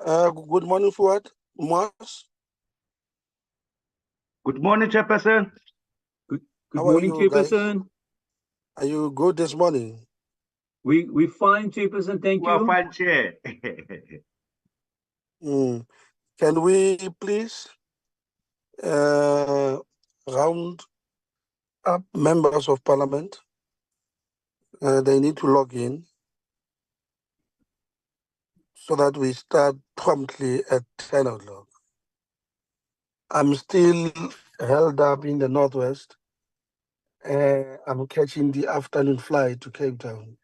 Good morning, Fuad. Mas. Good morning, Chairperson. Good How morning, are you guys? Chairperson. Are you good this morning? We fine, Chairperson. Thank you. Fine, Chair. Can we please round up members of parliament? They need to log in so that we start promptly at 10 o'clock. I'm still held up in the Northwest. I'm catching the afternoon flight to Cape Town.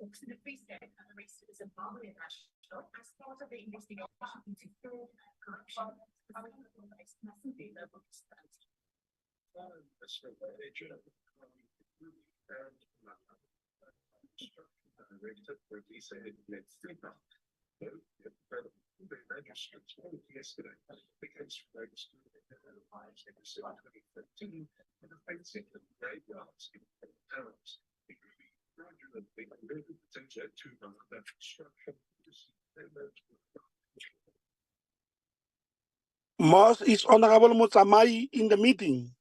The Free State arrested as a bomber in Russia as part of the investigation into fraud, corruption, Mas, is Honorable Mutsamai in the meeting?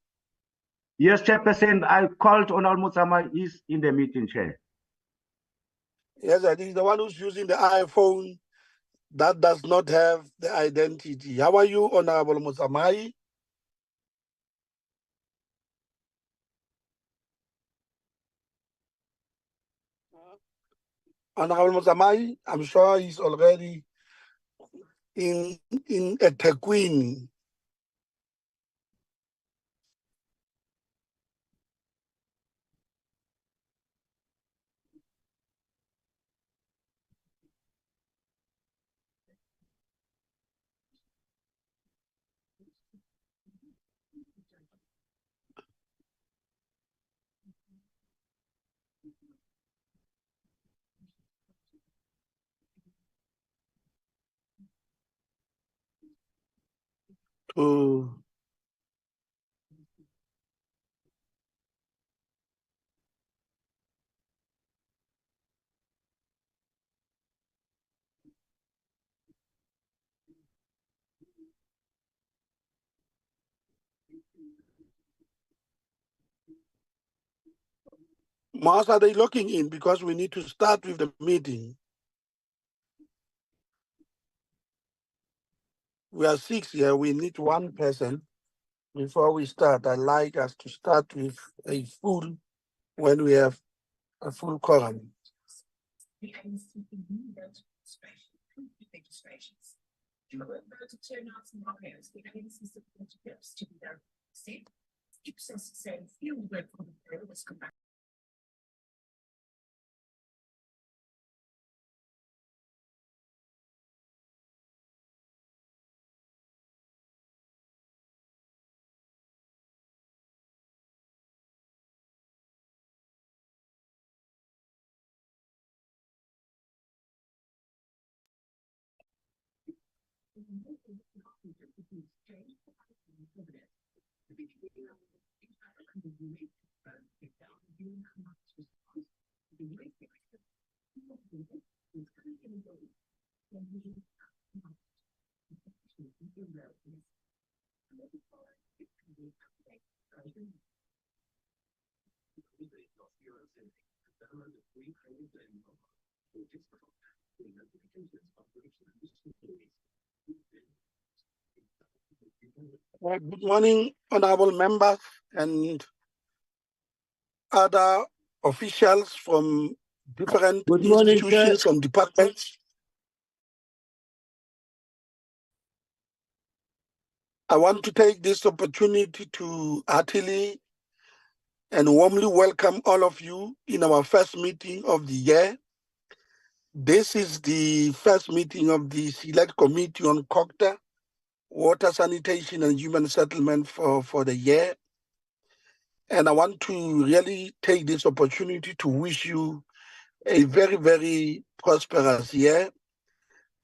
Yes, Chairperson. I called on Mutsama. Is in the meeting, Chair. Yes, I think the one who's using the iPhone that does not have the identity. How are you, Honorable Mutsamai? Honorable Mutsamai, I'm sure he's already in a Tequini. To Mars, are they looking in? Because we need to start with the meeting. We are 6 here. We need one person before we start. I like us to start with a full, when we have a full quorum. The ANC new registrations. Voter turnouts in areas the ANC supported groups to be there. Said Ipsos said field work for the bill was conducted. Good morning, honorable members and other officials from different Good morning, institutions and departments. I want to take this opportunity to heartily and warmly welcome all of you in our first meeting of the year. This is the first meeting of the Select Committee on Cooperative, Water, Sanitation and Human Settlement for the year. And I want to really take this opportunity to wish you a very, very prosperous year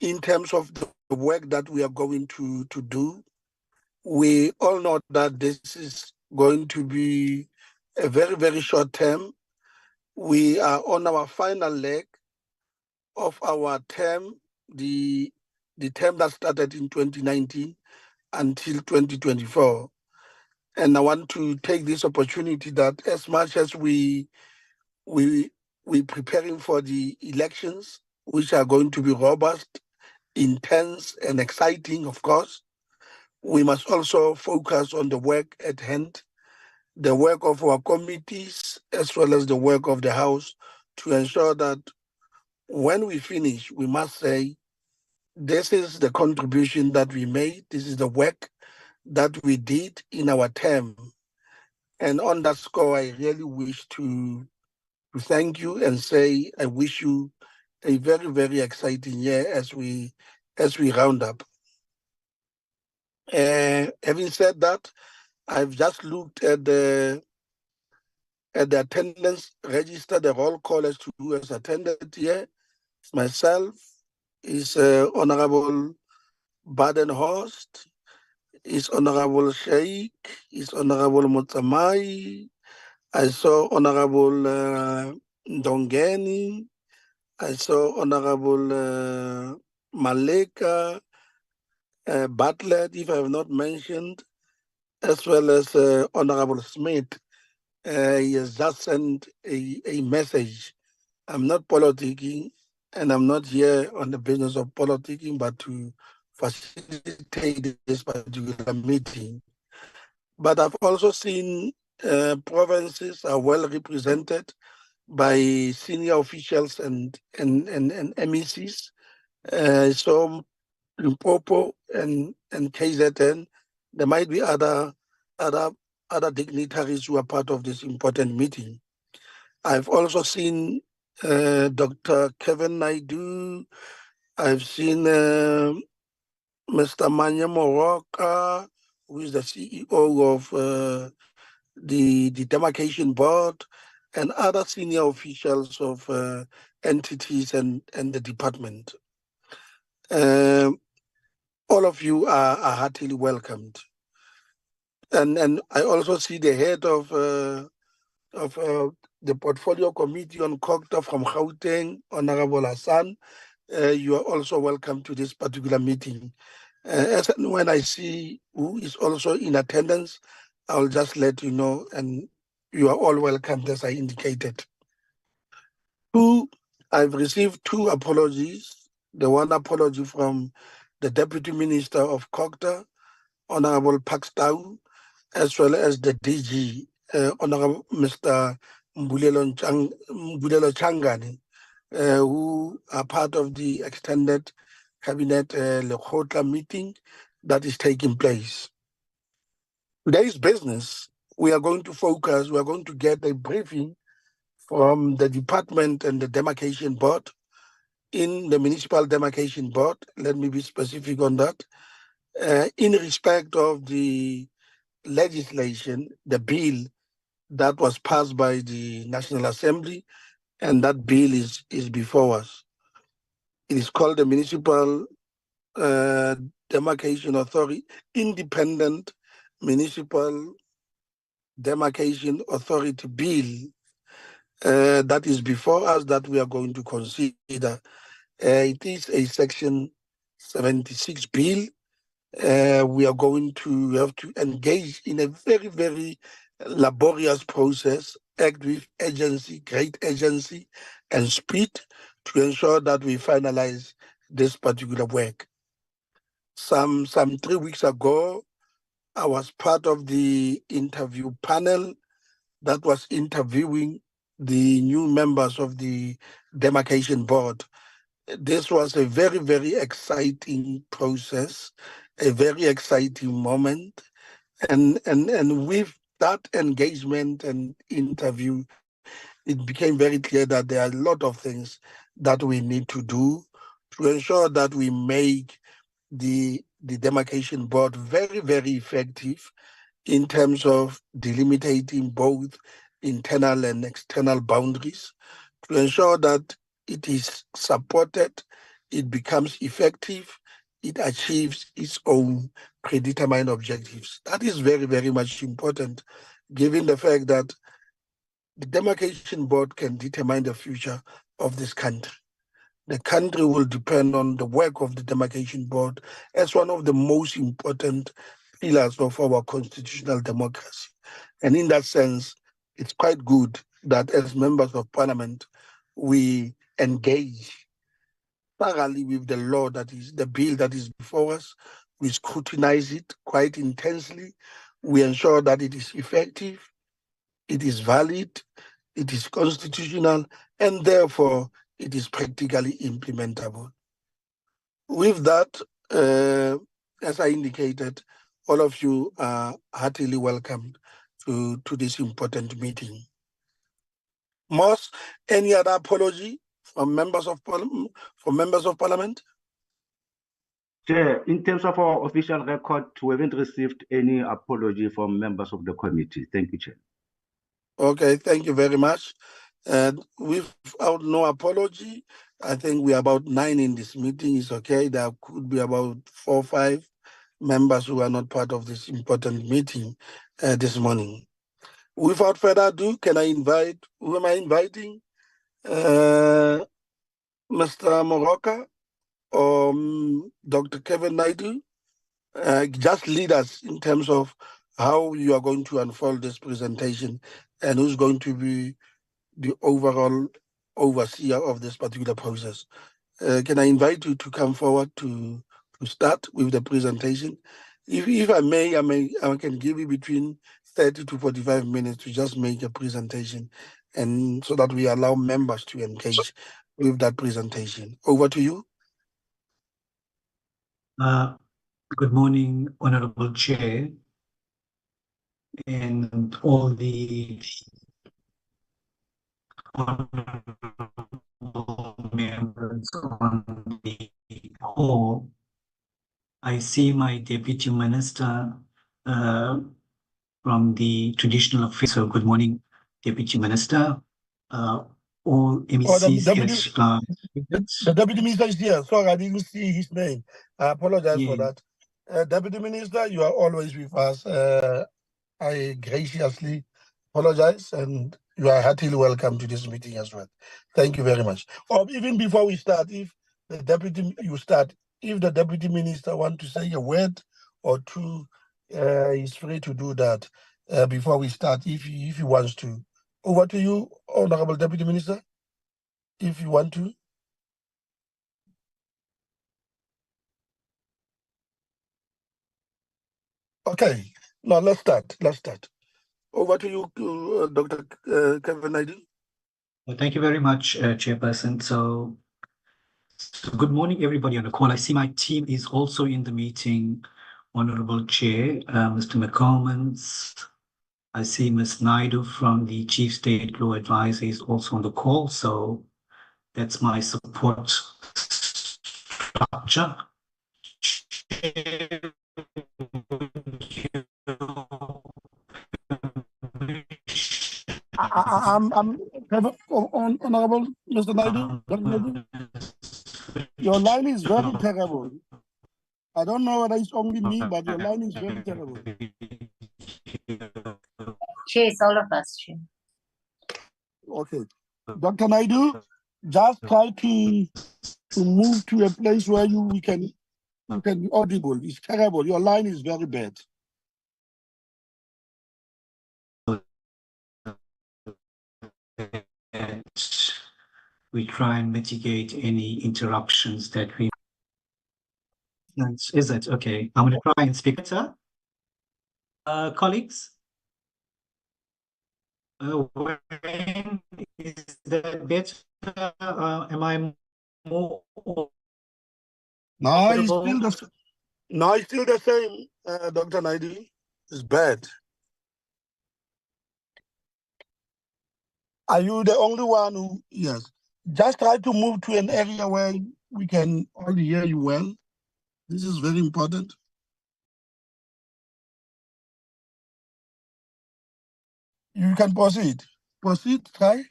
in terms of the work that we are going to do. We all know that this is going to be a very, very short term. We are on our final leg of our term, the term that started in 2019 until 2024. And I want to take this opportunity that as much as we preparing for the elections, which are going to be robust, intense, and exciting, of course, we must also focus on the work at hand, the work of our committees, as well as the work of the House, to ensure that when we finish, we must say, this is the contribution that we made, this is the work that we did in our term. And on that score, I really wish to thank you and say I wish you a very, very exciting year as we round up. Having said that, I've just looked at the attendance register, the roll call as to who has attended here. It's myself, is Honorable Badenhorst, is Honorable Sheikh, is Honorable Mutsamai. I saw Honorable Ndongeni. I saw Honorable Maleka, Bartlett, if I have not mentioned, as well as Honorable Smith. He has just sent a message. I'm not politicking, and I'm not here on the business of politicking, but to facilitate this particular meeting. But I've also seen provinces are well represented by senior officials and MECs. So Limpopo and KZN, there might be other dignitaries who are part of this important meeting. I've also seen Dr. Kevin Naidu. I've seen Mr. Manya Moroka, who is the CEO of the Demarcation Board, and other senior officials of entities and the department. All of you are heartily welcomed. And I also see the head of the Portfolio Committee on Cooperative from Gauteng, Honorable Hassan. You are also welcome to this particular meeting. As and when I see who is also in attendance, I'll just let you know, and you are all welcome, as I indicated. Two, I've received two apologies. The one apology from the Deputy Minister of Cogta, Honorable Pakstau, as well as the DG, Honorable Mr. Mbulelo Changani, who are part of the extended cabinet Lekgotla meeting that is taking place. Today's business, we are going to get a briefing from the department and the demarcation board. In the Municipal Demarcation Board, let me be specific on that, in respect of the legislation, the bill that was passed by the National Assembly, and that bill is before us. It is called the Municipal Demarcation Authority, Independent Municipal Demarcation Authority Bill that is before us that we are going to consider. It is a Section 76 bill. We are going to have to engage in a very, very laborious process, act with agency, great agency, and speed to ensure that we finalize this particular work. Some 3 weeks ago, I was part of the interview panel that was interviewing the new members of the demarcation board. This was a very, very exciting process, a very exciting moment. And with that engagement and interview, it became very clear that there are a lot of things that we need to do to ensure that we make the demarcation board very, very effective in terms of delimiting both internal and external boundaries, to ensure that it is supported, it becomes effective, it achieves its own predetermined objectives. That is very, very much important, given the fact that the demarcation board can determine the future of this country. The country will depend on the work of the demarcation board as one of the most important pillars of our constitutional democracy. And in that sense, it's quite good that as members of parliament, we engage thoroughly with the law that is the bill that is before us. We scrutinize it quite intensely. We ensure that it is effective, it is valid, it is constitutional, and therefore it is practically implementable. With that, as I indicated, all of you are heartily welcomed to this important meeting. Moss, any other apology from members of parliament? Chair, in terms of our official record, we haven't received any apology from members of the committee. Thank you, Chair. Okay, thank you very much. And without no apology, I think we are about 9 in this meeting. It's okay. There could be about 4 or 5 members who are not part of this important meeting this morning. Without further ado, can I invite, who am I inviting? Mr. Moroka or Dr. Kevin Naidu? Just lead us in terms of how you are going to unfold this presentation and who's going to be the overall overseer of this particular process. Can I invite you to come forward to start with the presentation? If I may, I can give you between 30 to 45 minutes to just make a presentation, and so that we allow members to engage with that presentation. Over to you. Good morning, Honorable Chair, and all the honorable members on the call. I see my Deputy Minister from the Traditional Affairs. So good morning, Deputy Minister. All MECs. The Deputy Minister is here. Sorry, I didn't see his name. I apologize for that. Deputy Minister, you are always with us. I graciously apologize, and you are heartily welcome to this meeting as well. Thank you very much. Or even before we start, if the Deputy Minister want to say a word or two, he's free to do that before we start, if he wants to. Over to you, Honorable Deputy Minister. if you want to. Okay, now let's start. Over to you, Dr. Kevin Naidu. Well, thank you very much, Chairperson. So good morning, everybody on the call. I see my team is also in the meeting. Honorable Chair, Mr. McComans. I see Ms. Naidu from the Chief State Law Advisor is also on the call. So that's my support structure. I'm Honorable Mr. Naidu, Dr. Naidu. Your line is very terrible. I don't know whether it's only me, but your line is very terrible. Chair, it's all of us, Chair. Okay. Dr. Naidu, just try to move to a place where you can be audible. It's terrible. Your line is very bad. We try and mitigate any interruptions that we. Is it okay? I'm going to try and speak better. Colleagues, when is that better? Am I more No, it's audible? still the same, Dr. Naidu. It's bad. Are you the only one who? Yes. Just try to move to an area where we can all hear you well. This is very important. You can proceed. Proceed, try.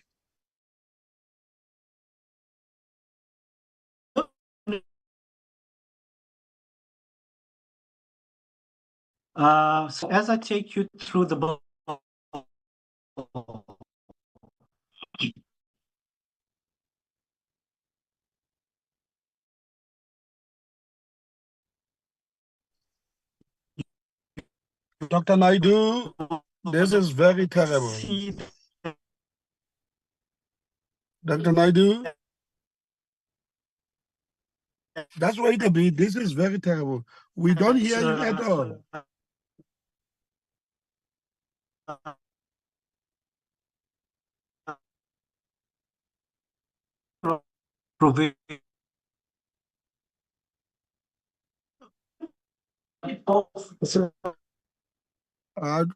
So as I take you through the bill, Dr. Naidu, this is very terrible. Dr. Naidu, just wait a bit. This is very terrible. We don't hear you at all.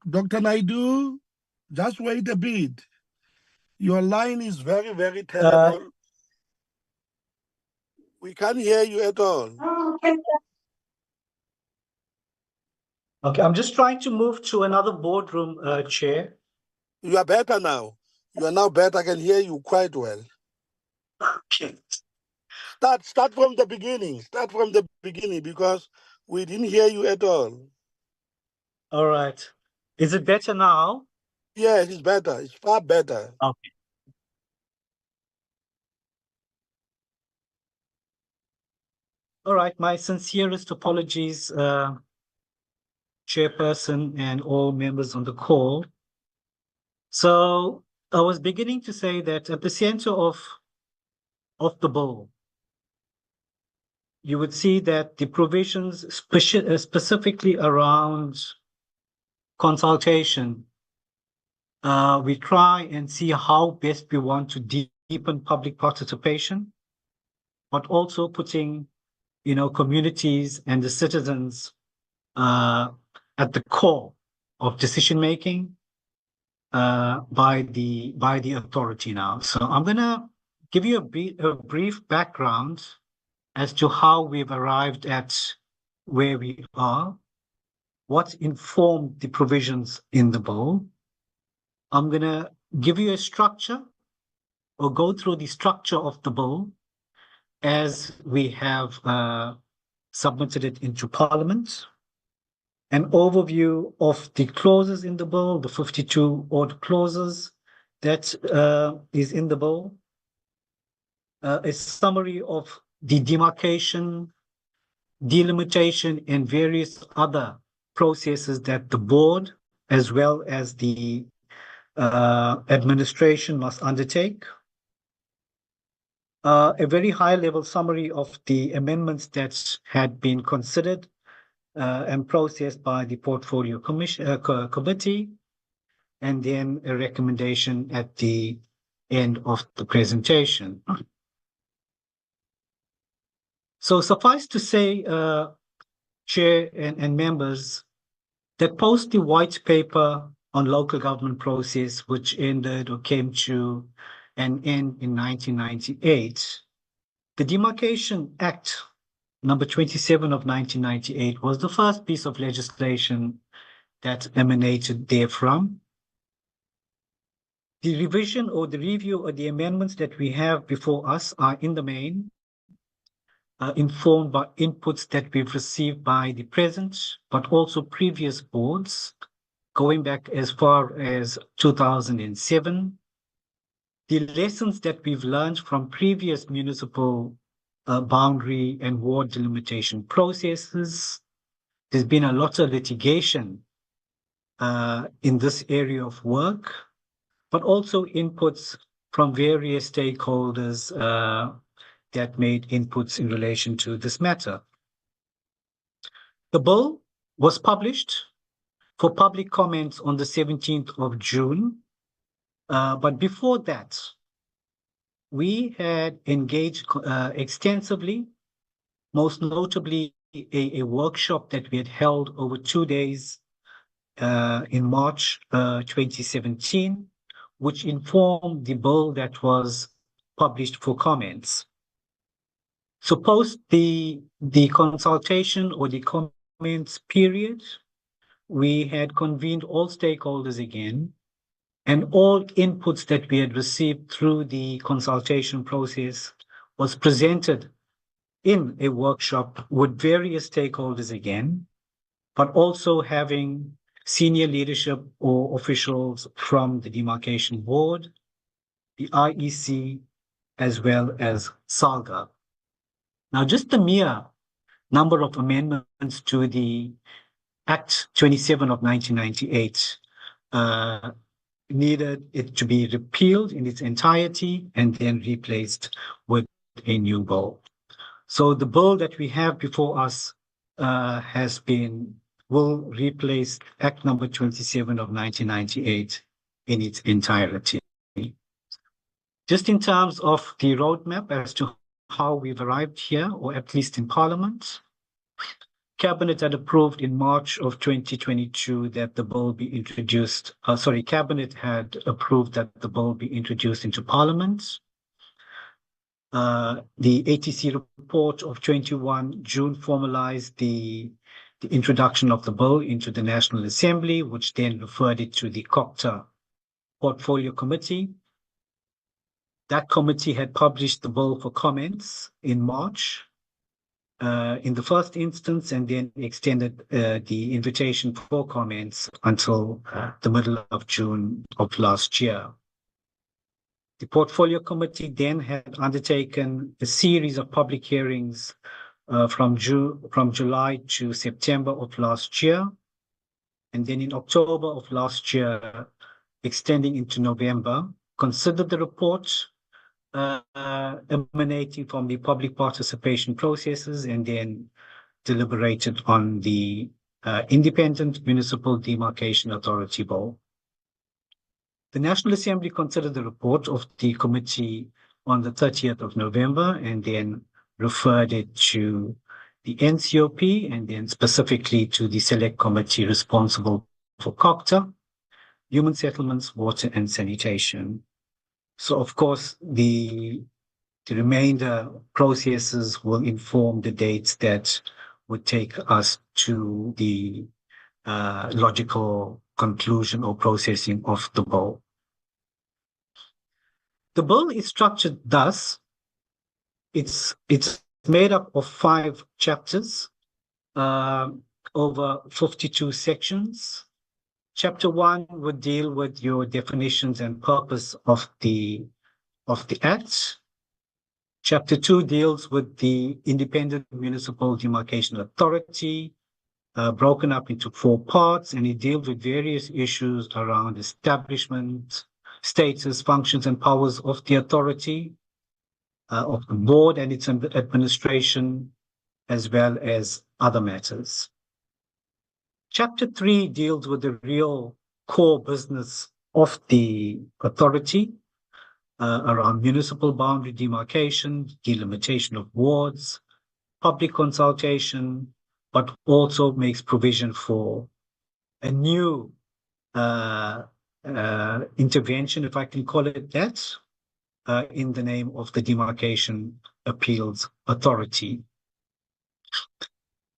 Dr. Naidu, just wait a bit. Your line is very, very terrible. We can't hear you at all. Okay, I'm just trying to move to another boardroom, Chair. You are better now. You are now better. I can hear you quite well. Okay. Start from the beginning. Start from the beginning because we didn't hear you at all. All right. Is it better now? Yes, it's better. It's far better. Okay. All right. My sincerest apologies, Chairperson and all members on the call. So I was beginning to say that at the center of the bill, you would see that the provisions specifically around consultation, we try and see how best we want to deepen public participation, but also putting, communities and the citizens at the core of decision making by the authority now. So I'm gonna give you a brief background as to how we've arrived at where we are, what informed the provisions in the bill. I'm gonna give you a structure or go through the structure of the bill as we have submitted it into Parliament. An overview of the clauses in the bill, the 52 odd clauses that is in the bill. A summary of the demarcation, delimitation, and various other processes that the board, as well as the administration, must undertake. a very high-level summary of the amendments that had been considered and processed by the Portfolio Committee, and then a recommendation at the end of the presentation. So suffice to say, Chair and members, that post the white paper on local government process, which ended or came to an end in 1998, the Demarcation Act number 27 of 1998 was the first piece of legislation that emanated therefrom. The revision or the review or the amendments that we have before us are in the main informed by inputs that we've received by the present, but also previous boards, going back as far as 2007. The lessons that we've learned from previous municipal boundary and ward delimitation processes. There's been a lot of litigation in this area of work, but also inputs from various stakeholders that made inputs in relation to this matter. The bill was published for public comments on the 17th of June. But before that, we had engaged extensively, most notably a workshop that we had held over 2 days in March 2017, which informed the bill that was published for comments. So post the consultation or the comments period, we had convened all stakeholders again, and all inputs that we had received through the consultation process was presented in a workshop with various stakeholders again, but also having senior leadership or officials from the Demarcation Board, the IEC, as well as SALGA. Now, just the mere number of amendments to the Act 27 of 1998 needed it to be repealed in its entirety and then replaced with a new bill. So the bill that we have before us will replace Act number 27 of 1998 in its entirety. Just in terms of the roadmap as to how we've arrived here, or at least in Parliament, Cabinet had approved in March of 2022 that the bill be introduced. Cabinet had approved that the bill be introduced into Parliament. The ATC report of 21 June formalized the introduction of the bill into the National Assembly, which then referred it to the COCTA Portfolio Committee. That committee had published the bill for comments in March in the first instance, and then extended the invitation for comments until the middle of June of last year. The Portfolio Committee then had undertaken a series of public hearings from July to September of last year, and then in October of last year, extending into November, considered the report emanating from the public participation processes, and then deliberated on the Independent Municipal Demarcation Authority Bill. The National Assembly considered the report of the committee on the 30th of November and then referred it to the NCOP and then specifically to the Select Committee responsible for COCTA, Human Settlements, Water and Sanitation. So, of course, the remainder processes will inform the dates that would take us to the logical conclusion or processing of the bill. The bill is structured thus. It's made up of 5 chapters, over 52 sections. Chapter 1 would deal with your definitions and purpose of the Act. Chapter 2 deals with the Independent Municipal Demarcation Authority, broken up into 4 parts, and it deals with various issues around establishment, status, functions, and powers of the authority. of the board and its administration, as well as other matters. Chapter 3 deals with the real core business of the authority around municipal boundary demarcation, delimitation of wards, public consultation, but also makes provision for a new intervention, if I can call it that, in the name of the Demarcation Appeals Authority.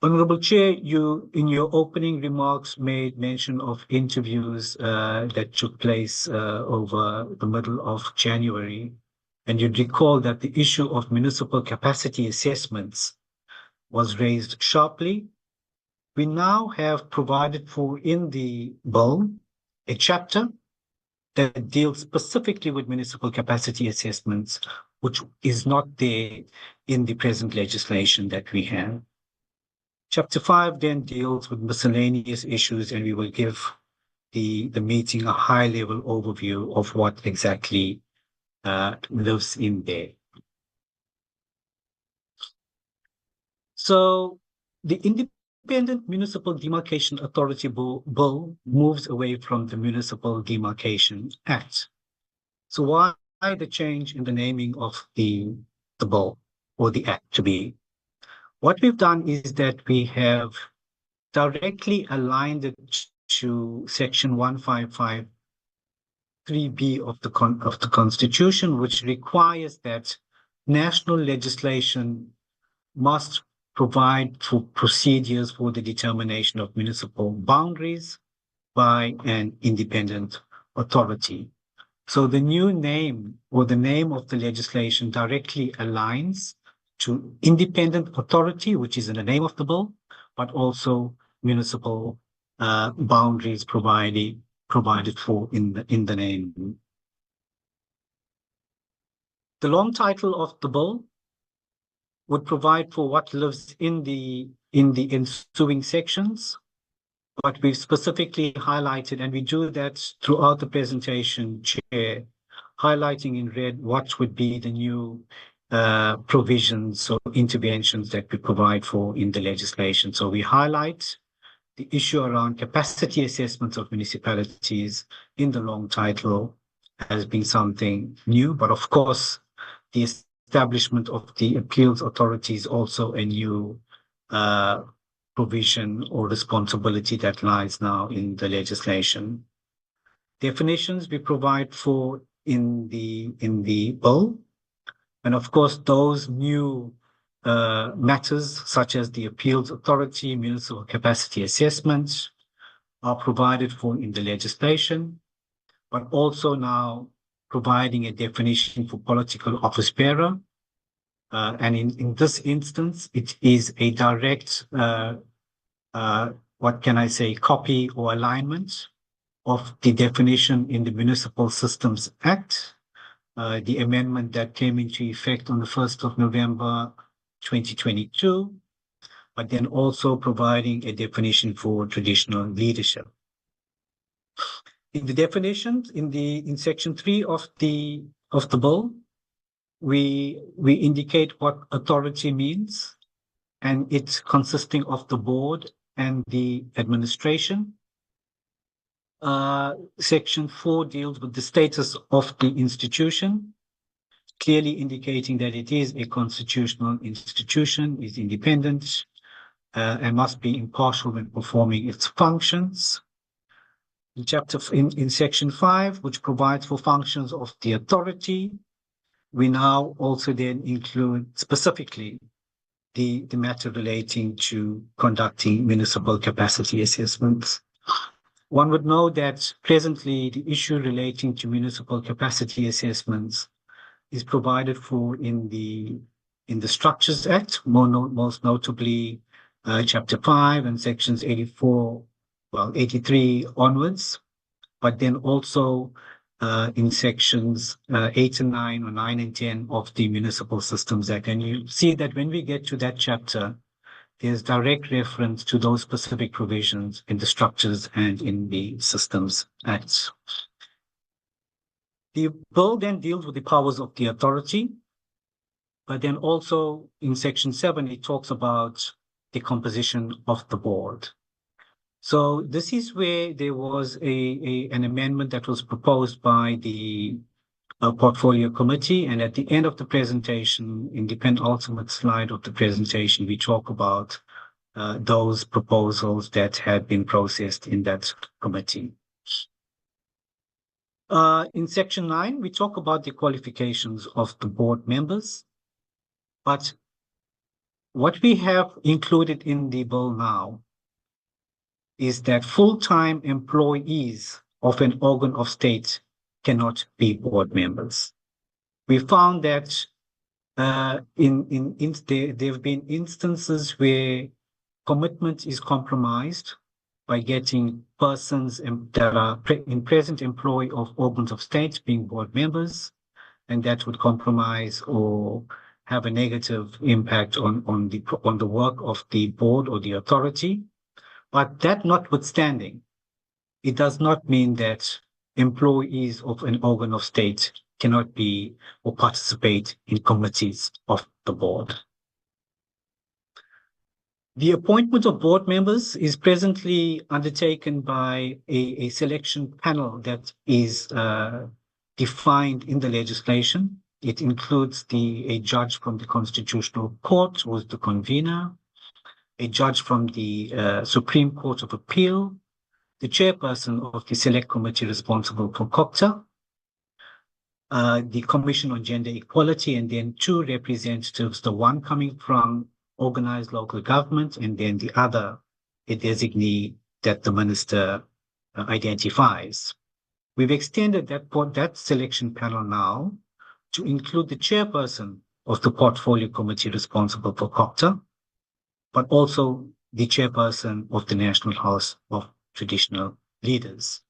Honorable Chair, you, in your opening remarks, made mention of interviews that took place over the middle of January, and you'd recall that the issue of municipal capacity assessments was raised sharply. We now have provided for in the bill a chapter that deals specifically with municipal capacity assessments, which is not there in the present legislation that we have. Chapter 5 then deals with miscellaneous issues, and we will give the meeting a high-level overview of what exactly lives in there. So the Independent Municipal Demarcation Authority bill moves away from the Municipal Demarcation Act. So why the change in the naming of the bill or the act to be? What we've done is that we have directly aligned it to Section 155(3)(b) of the Constitution, which requires that national legislation must provide for procedures for the determination of municipal boundaries by an independent authority. So the new name or the name of the legislation directly aligns to independent authority, which is in the name of the bill, but also municipal boundaries provided for in the name. The long title of the bill would provide for what lives in the ensuing sections, but we've specifically highlighted, and we do that throughout the presentation, Chair, highlighting in red what would be the new provisions or interventions that we provide for in the legislation. So we highlight the issue around capacity assessments of municipalities in the long title as being something new, but of course, the establishment of the appeals authority is also a new provision or responsibility that lies now in the legislation. Definitions we provide for in the bill, and of course those new matters such as the appeals authority, municipal capacity assessments are provided for in the legislation, but also now providing a definition for political office bearer. And in this instance, it is a direct, what can I say, copy or alignment of the definition in the Municipal Systems Act, the amendment that came into effect on the 1st of November 2022, but then also providing a definition for traditional leadership. In the definitions, in section 3 of the bill, we indicate what authority means, and it's consisting of the board and the administration. Section 4 deals with the status of the institution, clearly indicating that it is a constitutional institution, is independent, and must be impartial when performing its functions. In section 5, which provides for functions of the authority, we now also then include specifically the matter relating to conducting municipal capacity assessments. One would know that presently the issue relating to municipal capacity assessments is provided for in the Structures Act, most notably Chapter 5 and sections 83 onwards, but then also in sections 8 and 9 or 9 and 10 of the Municipal Systems Act. And you see that when we get to that chapter, there's direct reference to those specific provisions in the Structures and in the Systems Acts. The bill then deals with the powers of the authority. But then also in section 7, it talks about the composition of the board. So this is where there was an amendment that was proposed by the portfolio committee. And at the end of the presentation, in the penultimate slide of the presentation, we talk about those proposals that had been processed in that committee. In section 9, we talk about the qualifications of the board members. But what we have included in the bill now is that full-time employees of an organ of state cannot be board members. We found that there have been instances where commitment is compromised by getting persons that are in present employ of organs of state being board members, and that would compromise or have a negative impact on the work of the board or the authority. But that notwithstanding, it does not mean that employees of an organ of state cannot be or participate in committees of the board. The appointment of board members is presently undertaken by a selection panel that is defined in the legislation. It includes a judge from the Constitutional Court, who is the convener, a judge from the Supreme Court of Appeal, the chairperson of the select committee responsible for COCTA, the Commission on Gender Equality, and then 2 representatives, the one coming from organized local government, and then the other, a designee that the minister identifies. We've extended that selection panel now to include the chairperson of the portfolio committee responsible for COCTA, but also the chairperson of the National House of Traditional Leaders.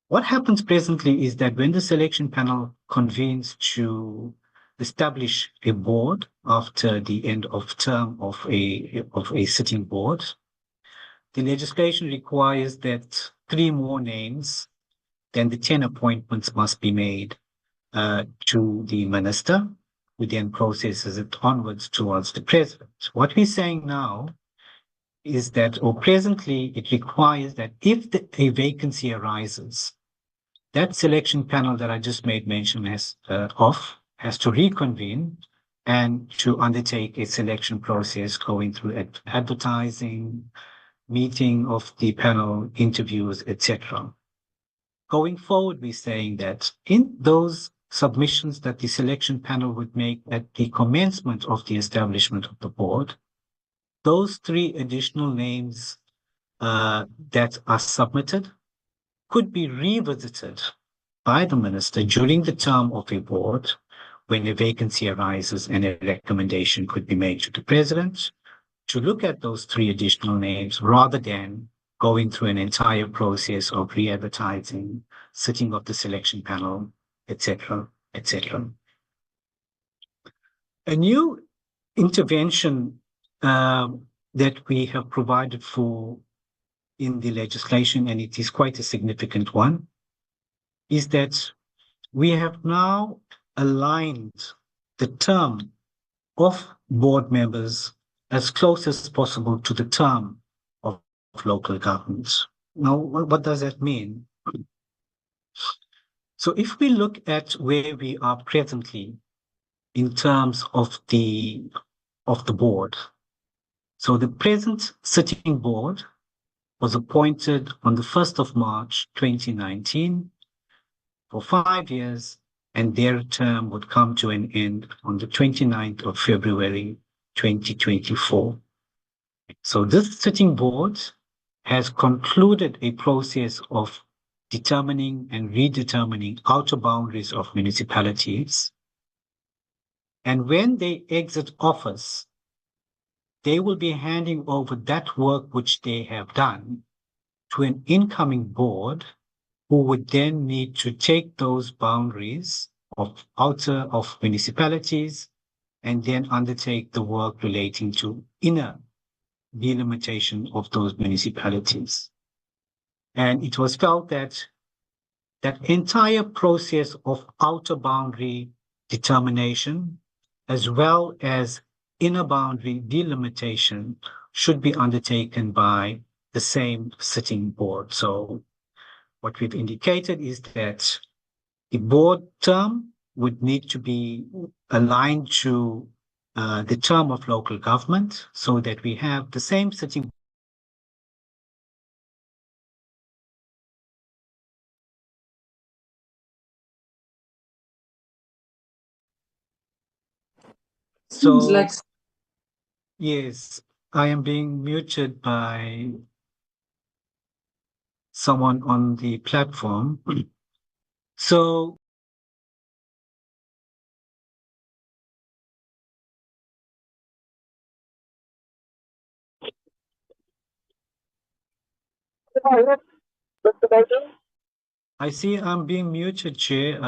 What happens presently is that when the selection panel convenes to establish a board after the end of term of a sitting board, the legislation requires that 3 more names than the 10 appointments must be made to the minister, who then processes it onwards towards the president. What we're saying now is that, or presently, it requires that if a vacancy arises, that selection panel that I just made mention has to reconvene and to undertake a selection process going through advertising, meeting of the panel, interviews, etc. Going forward, we're saying that in those submissions that the selection panel would make at the commencement of the establishment of the board, those 3 additional names that are submitted could be revisited by the minister during the term of a board when a vacancy arises, and a recommendation could be made to the president to look at those 3 additional names rather than going through an entire process of re-advertising, sitting of the selection panel, etc., etc. A new intervention that we have provided for in the legislation, and it is quite a significant one, is that we have now aligned the term of board members as close as possible to the term of local governments. Now, what does that mean? So if we look at where we are presently in terms of the board, so the present sitting board was appointed on the 1st of March 2019 for 5 years, and their term would come to an end on the 29th of February 2024. So this sitting board has concluded a process of determining and redetermining outer boundaries of municipalities. And when they exit office, they will be handing over that work which they have done to an incoming board, who would then need to take those boundaries of municipalities and then undertake the work relating to inner delimitation of those municipalities. And it was felt that that entire process of outer boundary determination as well as inner boundary delimitation should be undertaken by the same sitting board. So what we've indicated is that the board term would need to be aligned to the term of local government so that we have the same sitting. So, yes, I am being muted by someone on the platform. So, I see I'm being muted, Chair,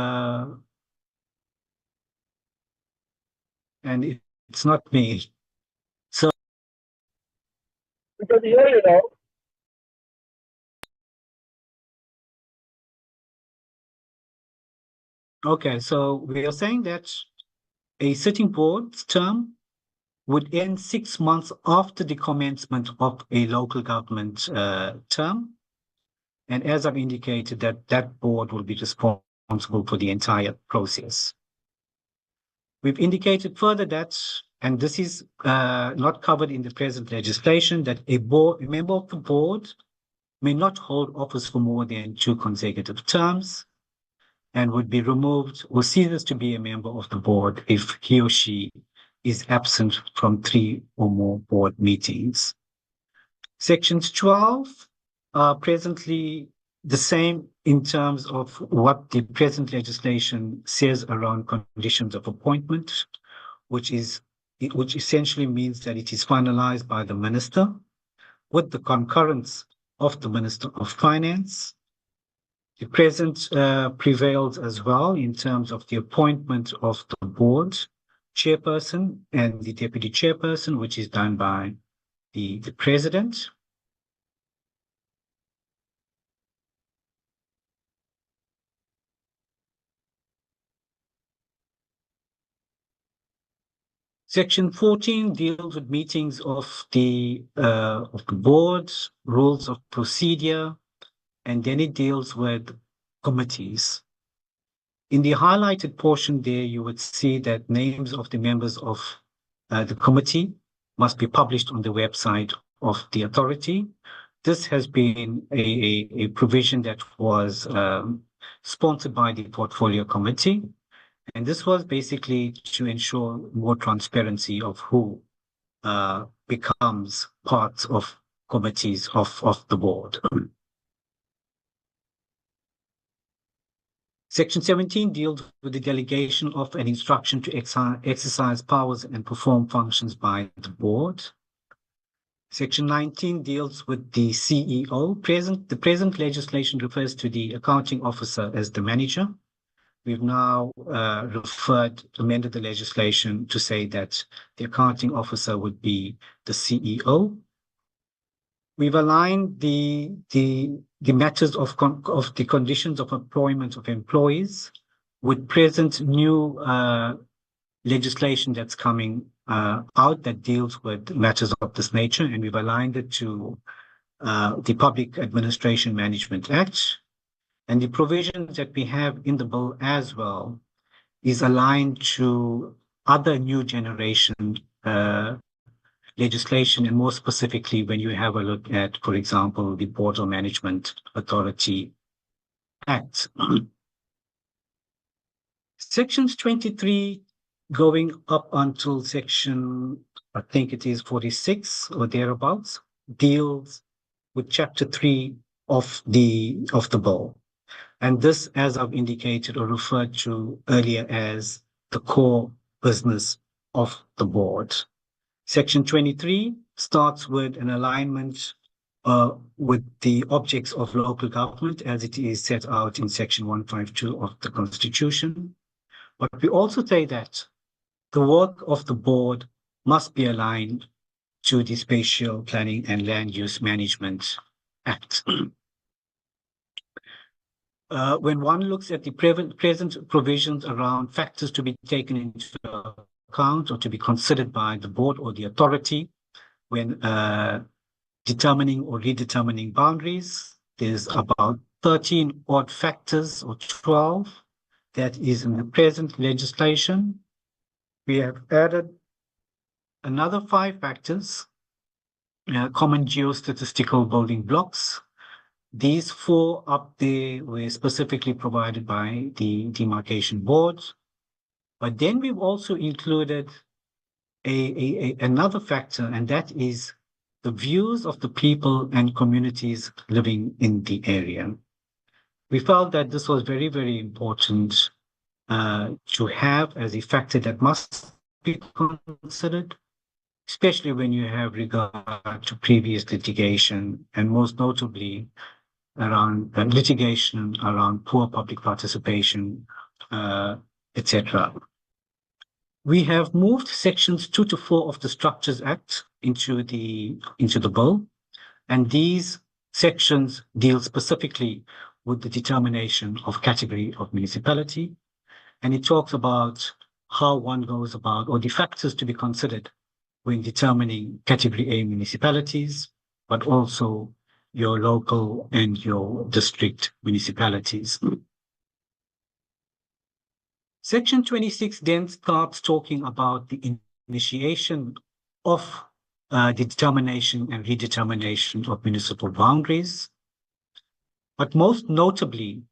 and it's not me. So, okay, so we are saying that a sitting board's term would end 6 months after the commencement of a local government term. And as I've indicated, that board will be responsible for the entire process. We've indicated further that, and this is not covered in the present legislation, that a member of the board may not hold office for more than 2 consecutive terms and would be removed or ceases to be a member of the board if he or she is absent from 3 or more board meetings. Sections 12 are presently the same in terms of what the present legislation says around conditions of appointment, which essentially means that it is finalized by the minister with the concurrence of the Minister of Finance. The present prevails as well in terms of the appointment of the board chairperson and the deputy chairperson, which is done by the president. Section 14 deals with meetings of the board, rules of procedure, and then it deals with committees. In the highlighted portion there, you would see that names of the members of the committee must be published on the website of the authority. This has been a provision that was sponsored by the portfolio committee. And this was basically to ensure more transparency of who becomes part of committees of the board. Section 17 deals with the delegation of an instruction to exercise powers and perform functions by the board. Section 19 deals with the CEO. The present legislation refers to the accounting officer as the manager. We've now amended the legislation to say that the accounting officer would be the CEO. We've aligned the matters of the conditions of employment of employees with present new legislation that's coming out that deals with matters of this nature, and we've aligned it to the Public Administration Management Act. And the provisions that we have in the bill as well is aligned to other new generation legislation, and more specifically, when you have a look at, for example, the Board of Management Authority Act. Sections 23 going up until section, I think it is 46 or thereabouts, deals with chapter 3 of the bill. And this, as I've indicated or referred to earlier, as the core business of the board. Section 23 starts with an alignment with the objects of local government as it is set out in section 152 of the Constitution. But we also say that the work of the board must be aligned to the Spatial Planning and Land Use Management Act. When one looks at the present provisions around factors to be taken into account or to be considered by the board or the authority when determining or redetermining boundaries. There's about 13 odd factors or 12 that is in the present legislation. We have added another 5 factors, common geostatistical building blocks. These 4 up there were specifically provided by the demarcation boards. But then we've also included another factor, and that is the views of the people and communities living in the area. We felt that this was very, very important to have as a factor that must be considered, especially when you have regard to previous litigation, and most notably around litigation around poor public participation, etc. We have moved sections 2 to 4 of the Structures Act into the bill, and these sections deal specifically with the determination of category of municipality, and it talks about how one goes about, or the factors to be considered when determining category A municipalities, but also your local and your district municipalities. Section 26 then starts talking about the initiation of the determination and redetermination of municipal boundaries. But most notably,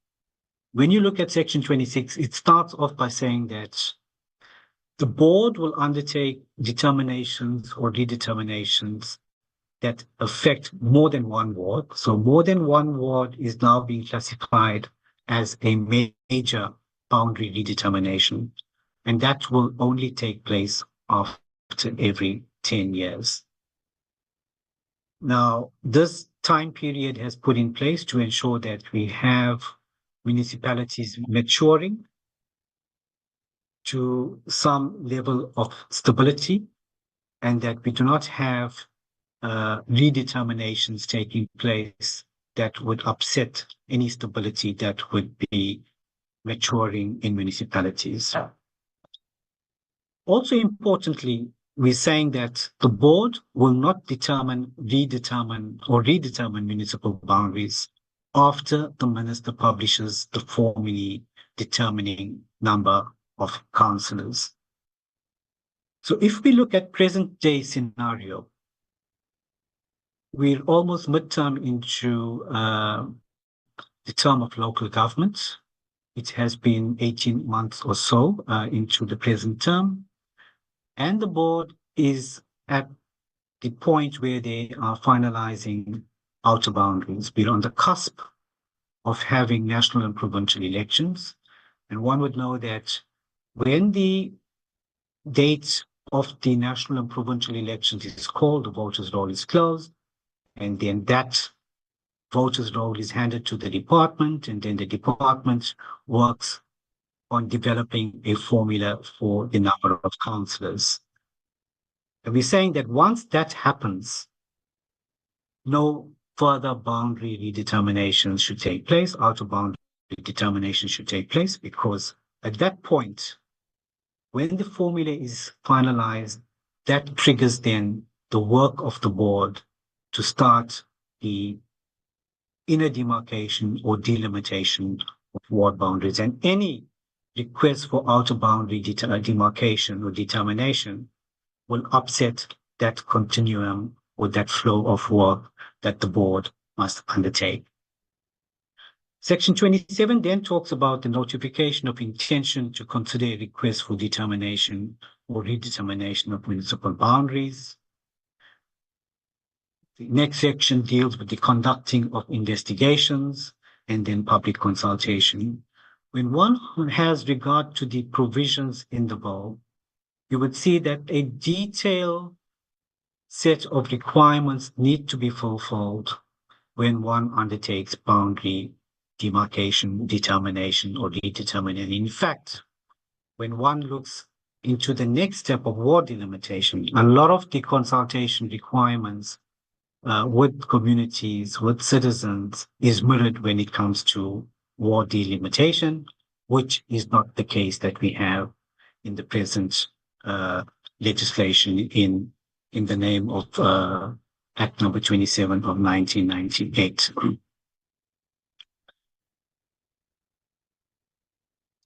when you look at Section 26, it starts off by saying that the board will undertake determinations or redeterminations that affect more than one ward. So more than one ward is now being classified as a major boundary redetermination, and that will only take place after every 10 years. Now, this time period has put in place to ensure that we have municipalities maturing to some level of stability, and that we do not have redeterminations taking place that would upset any stability that would be maturing in municipalities. Also importantly, we're saying that the board will not redetermine municipal boundaries after the minister publishes the formally determining number of councillors. So if we look at present day scenario, we're almost midterm into the term of local government. It has been 18 months or so into the present term, and the board is at the point where they are finalizing outer boundaries. We're on the cusp of having national and provincial elections, and one would know that when the date of the national and provincial elections is called, the voters' roll is closed, and then that voters' roll is handed to the department, and then the department works on developing a formula for the number of councillors. And we're saying that once that happens, no further boundary redeterminations should take place, outer boundary determination should take place, because at that point, when the formula is finalized, that triggers then the work of the board to start the inner demarcation or delimitation of ward boundaries. And any request for outer boundary demarcation or determination will upset that continuum or that flow of work that the board must undertake. Section 27 then talks about the notification of intention to consider a request for determination or redetermination of municipal boundaries. The next section deals with the conducting of investigations and then public consultation. When one has regard to the provisions in the bill, you would see that a detailed set of requirements need to be fulfilled when one undertakes boundary demarcation, determination, or redetermination. In fact, when one looks into the next step of ward delimitation, a lot of the consultation requirements with communities, with citizens, is mirrored when it comes to ward delimitation, which is not the case that we have in the present legislation in the name of Act number 27 of 1998.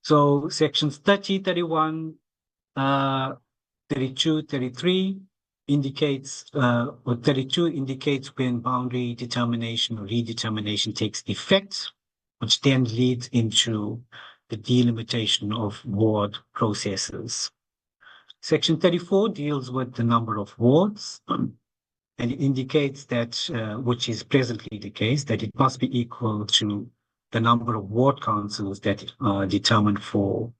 So sections 30, 31, 32, 33 indicates, or 32 indicates when boundary determination or redetermination takes effect, which then leads into the delimitation of ward processes. Section 34 deals with the number of wards, and it indicates that, which is presently the case, that it must be equal to the number of ward councils that are determined for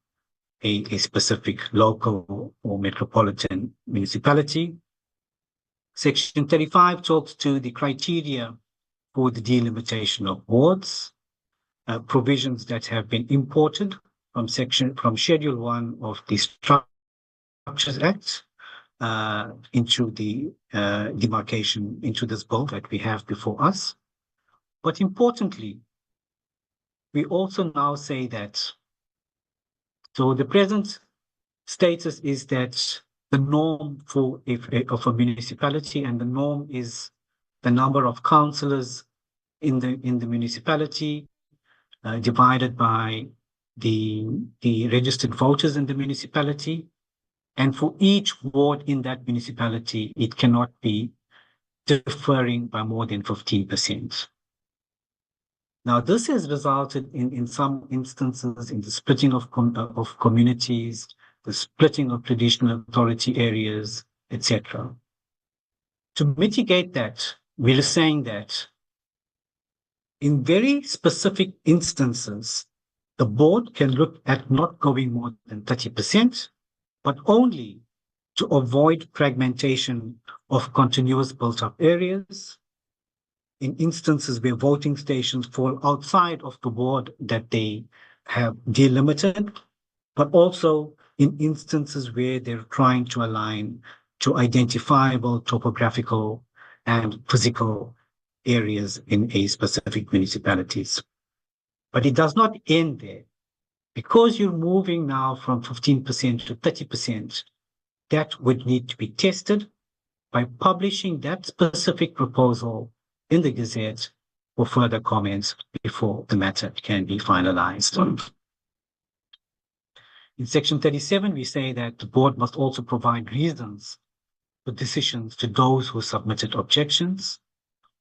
a specific local or metropolitan municipality. Section 35 talks to the criteria for the delimitation of wards, provisions that have been imported from Schedule 1 of the Structures Act into the demarcation, into this bill that we have before us. But importantly, we also now say that, so the present status is that the norm of a municipality, and the norm is the number of councillors in the municipality divided by the registered voters in the municipality. And for each ward in that municipality, it cannot be differing by more than 15%. Now, this has resulted in some instances in the splitting of communities, the splitting of traditional authority areas, etc. To mitigate that, we're saying that in very specific instances, the board can look at not going more than 30%, but only to avoid fragmentation of continuous built-up areas. In instances where voting stations fall outside of the ward that they have delimited, but also in instances where they're trying to align to identifiable topographical and physical areas in a specific municipalities. But it does not end there. Because you're moving now from 15% to 30%, that would need to be tested by publishing that specific proposal in the Gazette for further comments before the matter can be finalized. In section 37, we say that the board must also provide reasons for decisions to those who submitted objections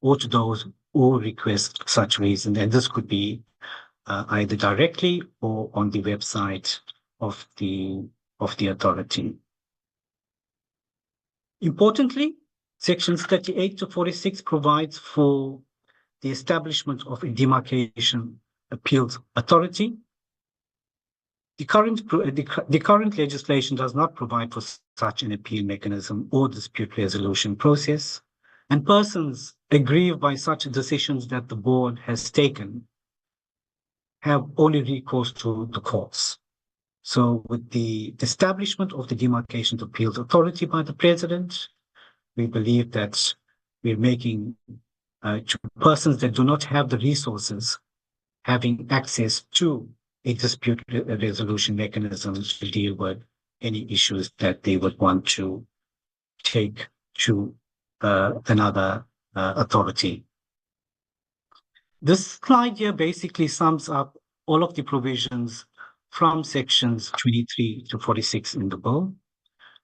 or to those who request such reasons. And this could be either directly or on the website of the authority. Importantly, sections 38 to 46 provides for the establishment of a demarcation appeals authority. The current legislation does not provide for such an appeal mechanism or dispute resolution process, and persons aggrieved by such decisions that the board has taken have only recourse to the courts. So with the establishment of the Demarcation Appeals Authority by the President, we believe that we're making to persons that do not have the resources having access to a dispute resolution mechanism to deal with any issues that they would want to take to another authority. This slide here basically sums up all of the provisions from sections 23 to 46 in the bill,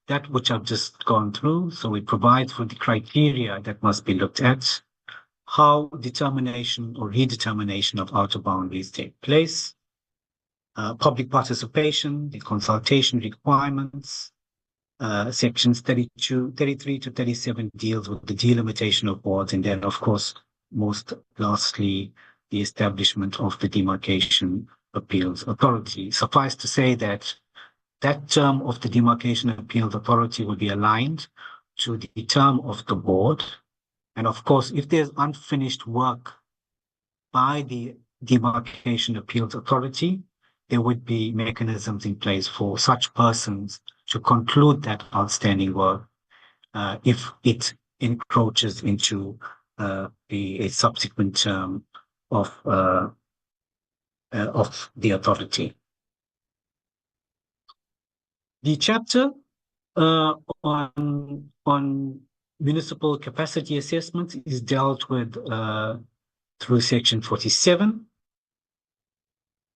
that which I've just gone through. So it provides for the criteria that must be looked at, how determination or redetermination of outer boundaries take place, public participation, the consultation requirements. Sections 33 to 37 deals with the delimitation of wards, and then, of course, most lastly, the establishment of the Demarcation Appeals Authority. Suffice to say that that term of the Demarcation Appeals Authority will be aligned to the term of the board. And of course, if there's unfinished work by the Demarcation Appeals Authority, there would be mechanisms in place for such persons to conclude that outstanding work if it encroaches into a subsequent term of the authority. The chapter On municipal capacity assessment is dealt with through section 47.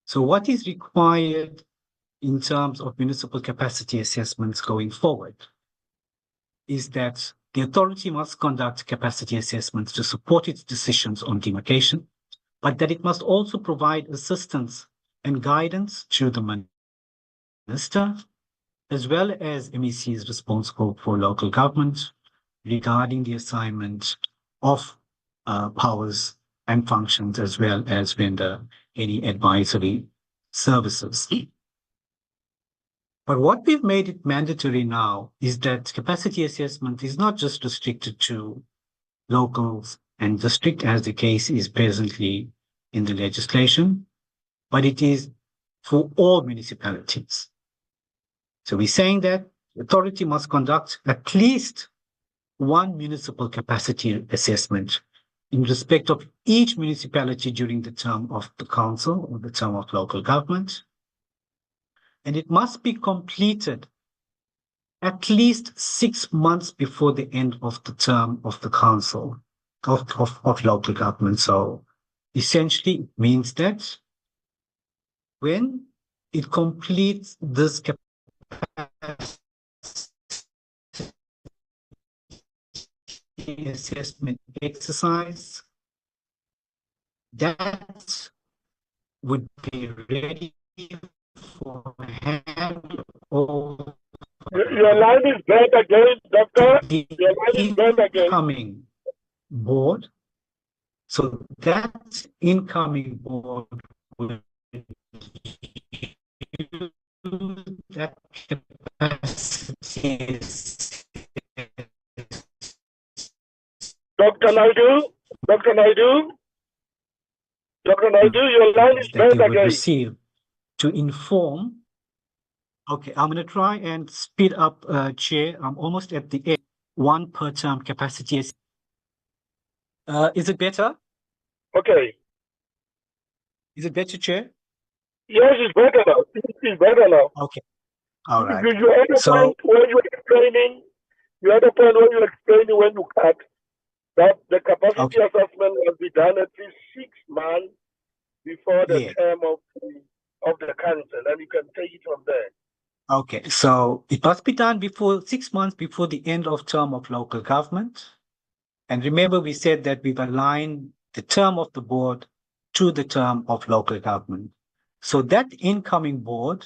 So what is required in terms of municipal capacity assessments going forward is that the authority must conduct capacity assessments to support its decisions on demarcation, but that it must also provide assistance and guidance to the minister, as well as MECs responsible for local government regarding the assignment of powers and functions, as well as render any advisory services. But what we've made it mandatory now is that capacity assessment is not just restricted to locals and district, as the case is presently in the legislation, but it is for all municipalities. So we're saying that the authority must conduct at least one municipal capacity assessment in respect of each municipality during the term of the council or the term of local government. And it must be completed at least 6 months before the end of the term of the council of local government. So essentially it means that when it completes this capacity assessment exercise, that would be ready for hand over. Your line is bad again, Doctor. Your line is bad again. Incoming board. So that incoming board will use that capacity. Dr. Naidu, your line is that bad they would again. receive to inform. Okay, I'm going to try and speed up, Chair. I'm almost at the end. One per term capacity. Is it better? Okay. Is it better, Chair? Yes, it's better now. It's better now. Okay. All right. You had a point where you were explaining. You had a point where you were explaining when you cut that the capacity assessment must be done at least 6 months before the term of the council, and you can take it from there. Okay, so it must be done before 6 months before the end of term of local government. And remember, we said that we've aligned the term of the board to the term of local government. So that incoming board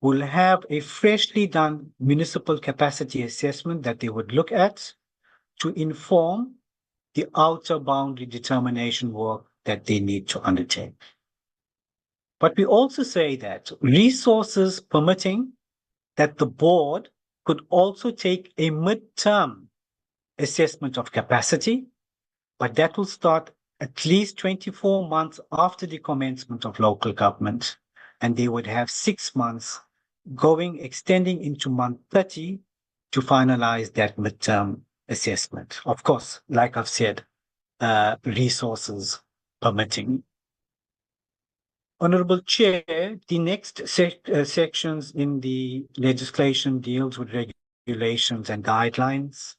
will have a freshly done municipal capacity assessment that they would look at to inform the outer boundary determination work that they need to undertake. But we also say that resources permitting, that the board could also take a midterm assessment of capacity, but that will start at least 24 months after the commencement of local government, and they would have 6 months extending into month 30 to finalize that midterm assessment. Of course, like I've said, resources permitting. Honorable Chair, the next sections in the legislation deals with regulations and guidelines.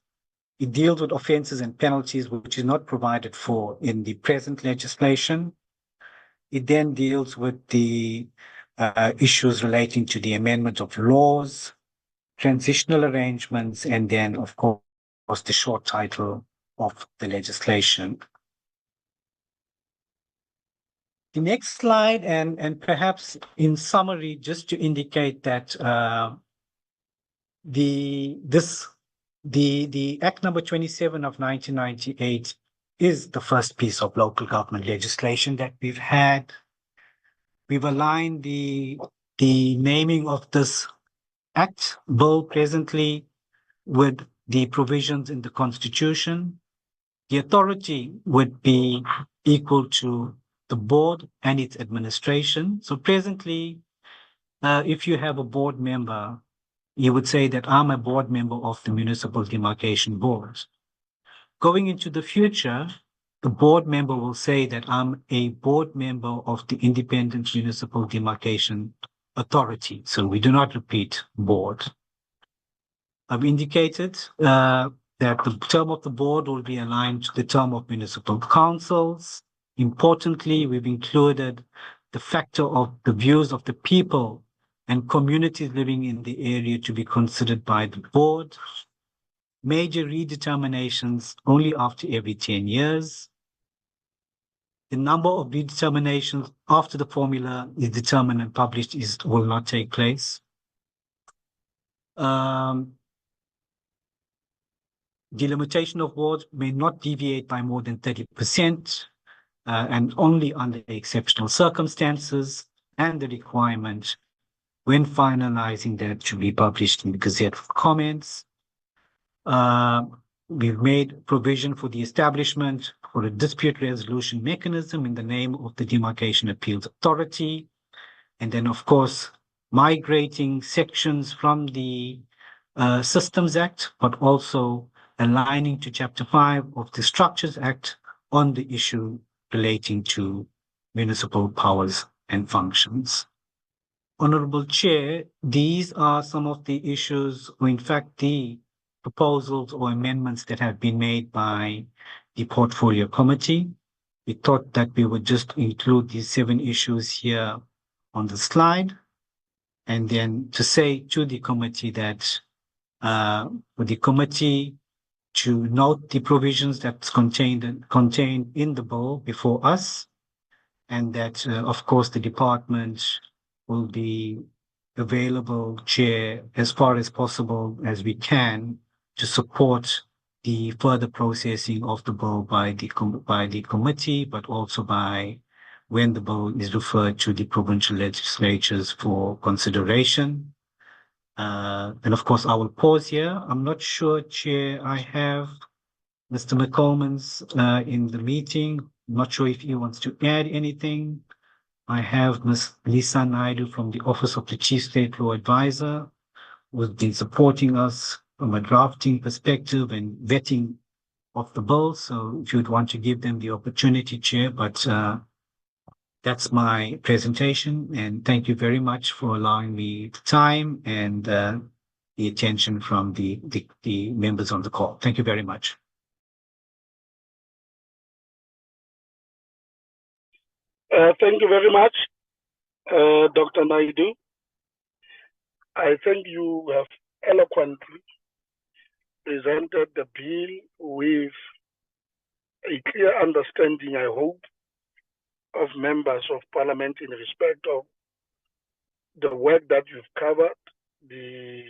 It deals with offences and penalties, which is not provided for in the present legislation. It then deals with the issues relating to the amendment of laws, transitional arrangements, and then, of course, the short title of the legislation. The next slide, and perhaps in summary, just to indicate that the Act number 27 of 1998 is the first piece of local government legislation that we've had. We've aligned the naming of this Act bill presently with the provisions in the Constitution. The authority would be equal to the board and its administration. So presently, if you have a board member, you would say that I'm a board member of the Municipal Demarcation Board. Going into the future, the board member will say that I'm a board member of the Independent Municipal Demarcation Authority. So we do not repeat board. I've indicated that the term of the board will be aligned to the term of municipal councils. Importantly, we've included the factor of the views of the people and communities living in the area to be considered by the board. Major redeterminations only after every 10 years. The number of redeterminations after the formula is determined and published will not take place. Delimitation of wards may not deviate by more than 30%, and only under exceptional circumstances, and the requirement when finalizing that to be published in the Gazette of Comments. We've made provision for the establishment for a dispute resolution mechanism in the name of the Demarcation Appeals Authority. And then, of course, migrating sections from the Systems Act, but also aligning to Chapter 5 of the Structures Act on the issue relating to municipal powers and functions. Honorable Chair, these are some of the issues, or in fact, the proposals or amendments that have been made by the Portfolio Committee. We thought that we would just include these 7 issues here on the slide, and then to say to the committee that for the committee to note the provisions that's contained in the bill before us, and that, of course, the department will be available, Chair, as far as possible as we can to support the further processing of the bill by the committee, but also by when the bill is referred to the provincial legislatures for consideration. And of course, I will pause here. I'm not sure, Chair, I have Mr. McColeman's in the meeting. I'm not sure if he wants to add anything. I have Ms. Lisa Naidu from the Office of the Chief State Law Advisor, who's been supporting us from a drafting perspective and vetting of the bill. So if you'd want to give them the opportunity, Chair, but that's my presentation. And thank you very much for allowing me the time and the attention from the members on the call. Thank you very much. Thank you very much, Dr. Naidu. I think you have eloquently presented the bill with a clear understanding, I hope, of members of parliament in respect of the work that you've covered, the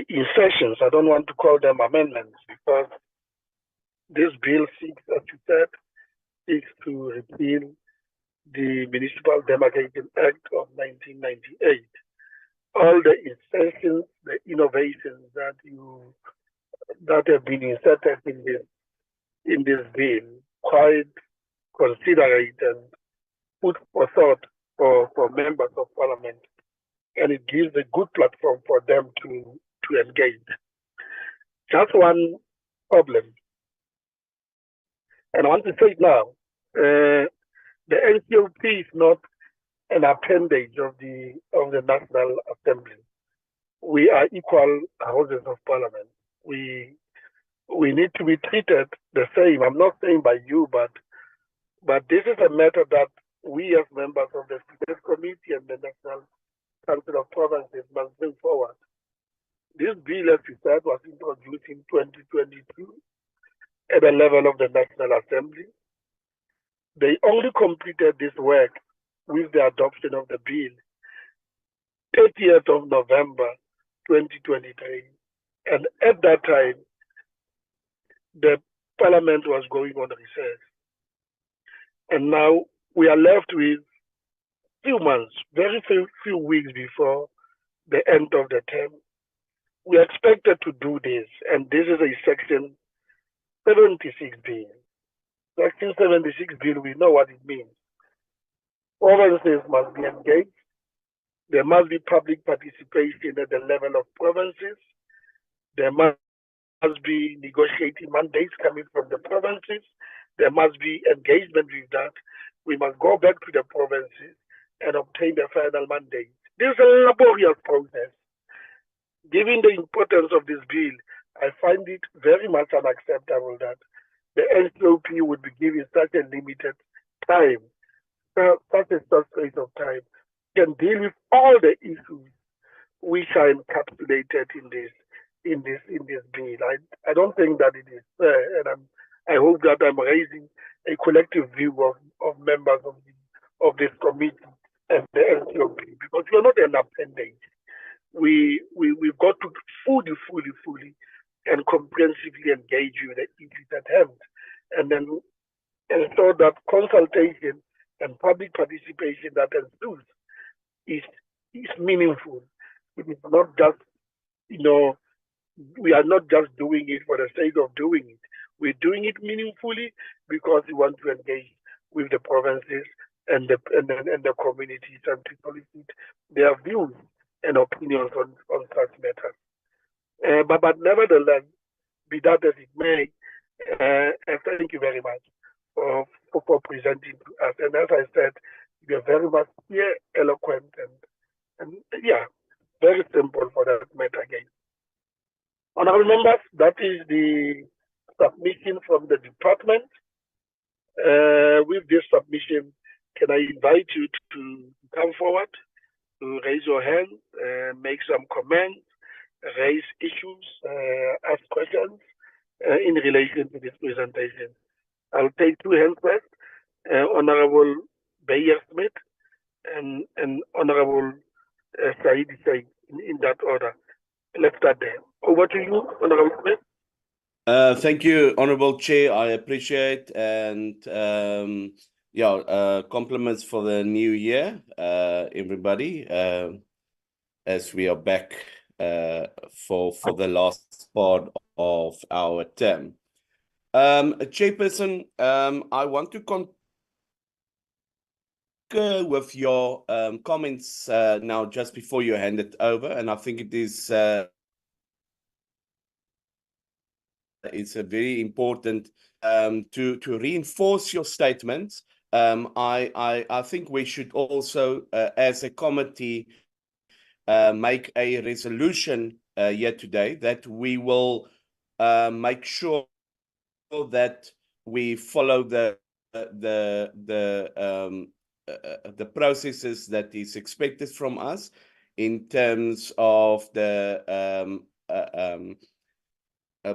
insertions. I don't want to call them amendments because this bill seeks, as you said, seeks to repeal the Municipal Demarcation Act of 1998. All the insertions, the innovations that have been inserted in this bill, quite considerate and put for thought for members of parliament, and it gives a good platform for them to engage. Just one problem, and I want to say it now, the NCOP is not an appendage of the National Assembly. We are equal houses of parliament. We need to be treated the same. I'm not saying by you, but this is a matter that we as members of the State Committee and the National Council of Provinces must bring forward. This bill, as you said, was introduced in 2022 at the level of the National Assembly. They only completed this work with the adoption of the bill 30th of November 2023. And at that time, the Parliament was going on recess. And now we are left with few months, very few weeks before the end of the term. We are expected to do this, and this is a Section 76 bill. Section 76 bill, we know what it means. Provinces must be engaged. There must be public participation at the level of provinces. There must be negotiating mandates coming from the provinces. There must be engagement with that. We must go back to the provinces and obtain the final mandate. This is a laborious process. given the importance of this bill, I find it very much unacceptable that the NCOP would be given such a limited time, such a short space of time, can deal with all the issues which are encapsulated in this bill. I don't think that it is fair, and I hope that I'm raising a collective view of members of this committee and the NCOP, because we're not an appendage. We've got to fully and comprehensively engage with the issues at hand, and then ensure that consultation and public participation that ensues is meaningful. It is not just, we are not just doing it for the sake of doing it. We're doing it meaningfully because we want to engage with the provinces and the communities and to solicit their views and opinions on such matters. But nevertheless, be that as it may, thank you very much for presenting to us. And as I said, you are very much clear, eloquent, and yeah, very simple for that matter again. Honorable members, that is the submission from the department. With this submission, can I invite you to come forward, to raise your hand, make some comments, raise issues, ask questions in relation to this presentation. I'll take two hands first, Honorable Bayer Smith and Honorable Said Said, in that order. Let's start there. Over to you, Honorable Smith. Thank you, Honorable Chair. I appreciate, and compliments for the new year, everybody, as we are back for the last part of our term. Chairperson, I want to concur with your comments now just before you hand it over, and I think it is it's a very important to reinforce your statements. I think we should also, as a committee, make a resolution here today that we will make sure that we follow the processes that is expected from us in terms of the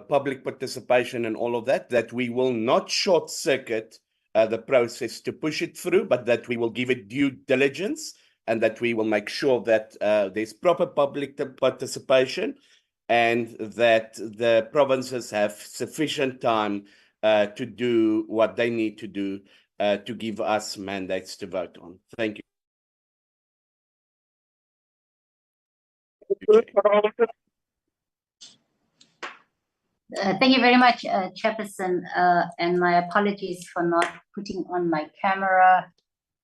public participation and all of that we will not short circuit the process to push it through, but that we will give it due diligence, and that we will make sure that there's proper public participation, and that the provinces have sufficient time to do what they need to do to give us mandates to vote on. Thank you. Thank you very much, Chairperson, and my apologies for not putting on my camera.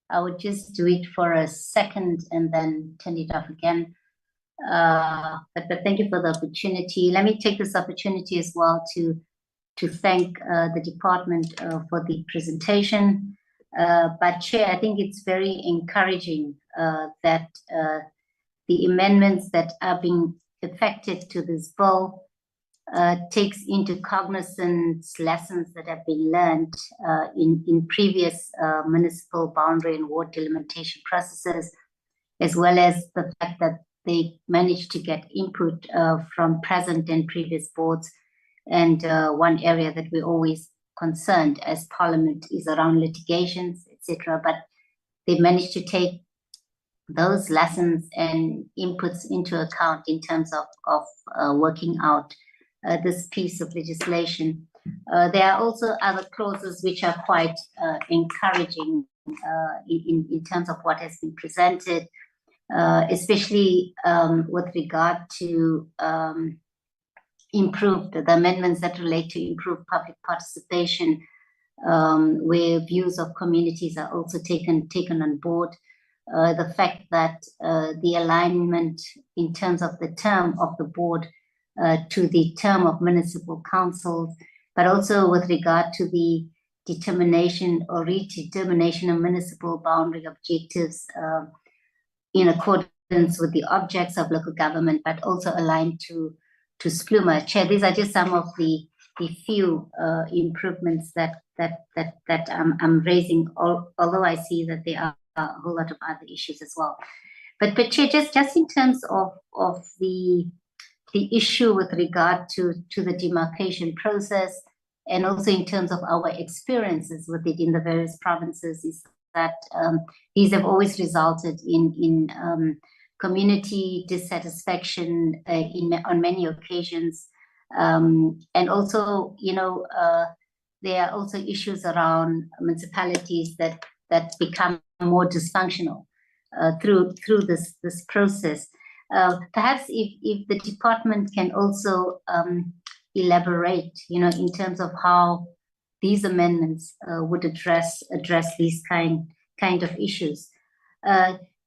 I would just do it for a second and then turn it off again. But thank you for the opportunity. Let me take this opportunity as well to thank the department for the presentation. But Chair, I think it's very encouraging that the amendments that are being effected to this bill takes into cognizance lessons that have been learned in previous municipal boundary and ward delimitation processes, as well as the fact that they managed to get input from present and previous boards. And one area that we're always concerned as Parliament is around litigations, etc. But they managed to take those lessons and inputs into account in terms of working out this piece of legislation. There are also other clauses which are quite encouraging in terms of what has been presented, especially with regard to the amendments that relate to improved public participation, where views of communities are also taken on board. The fact that the alignment in terms of the term of the board to the term of municipal councils, but also with regard to the determination or redetermination of municipal boundary objectives in accordance with the objects of local government, but also aligned to SPLUMA. Chair, these are just some of the few improvements that I'm raising, although I see that there are a whole lot of other issues as well. But Chair, just in terms of the issue with regard to the demarcation process, and also in terms of our experiences with it in the various provinces, is that these have always resulted in community dissatisfaction on many occasions. And also, there are also issues around municipalities that become more dysfunctional through this process. Perhaps if the department can also elaborate, in terms of how these amendments would address these kind of issues.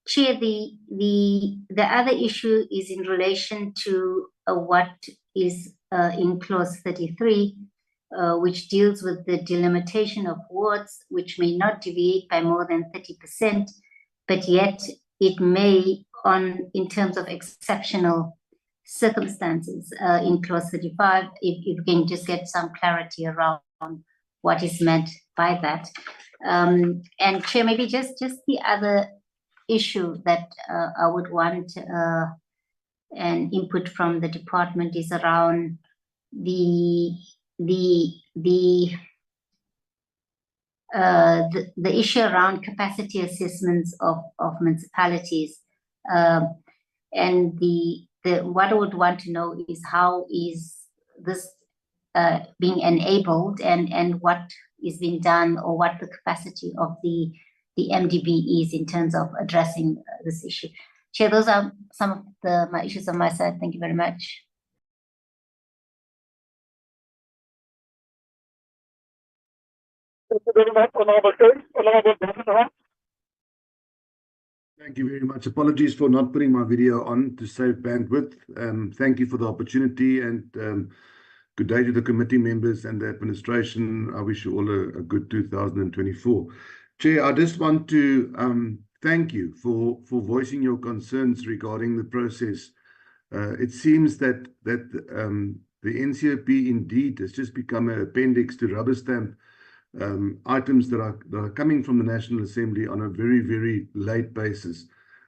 Chair, the other issue is in relation to what is in clause 33, which deals with the delimitation of wards, which may not deviate by more than 30%, but yet it may, in terms of exceptional circumstances, in clause 35, if you can just get some clarity around what is meant by that. And Chair, maybe just the other issue that I would want an input from the department is around the issue around capacity assessments of municipalities, and what I would want to know is how is this being enabled, and what is being done, or what the capacity of the MDB is in terms of addressing this issue. Chair, those are some of my issues on my side. Thank you very much. Thank you very much, Honorable Chair. Honorable Governor. Thank you very much. Apologies for not putting my video on to save bandwidth. Thank you for the opportunity, and good day to the committee members and the administration. I wish you all a good 2024. Chair, I just want to thank you for voicing your concerns regarding the process. It seems that the NCOP indeed has just become an appendix to rubber stamp items that are coming from the National Assembly on a very, very late basis.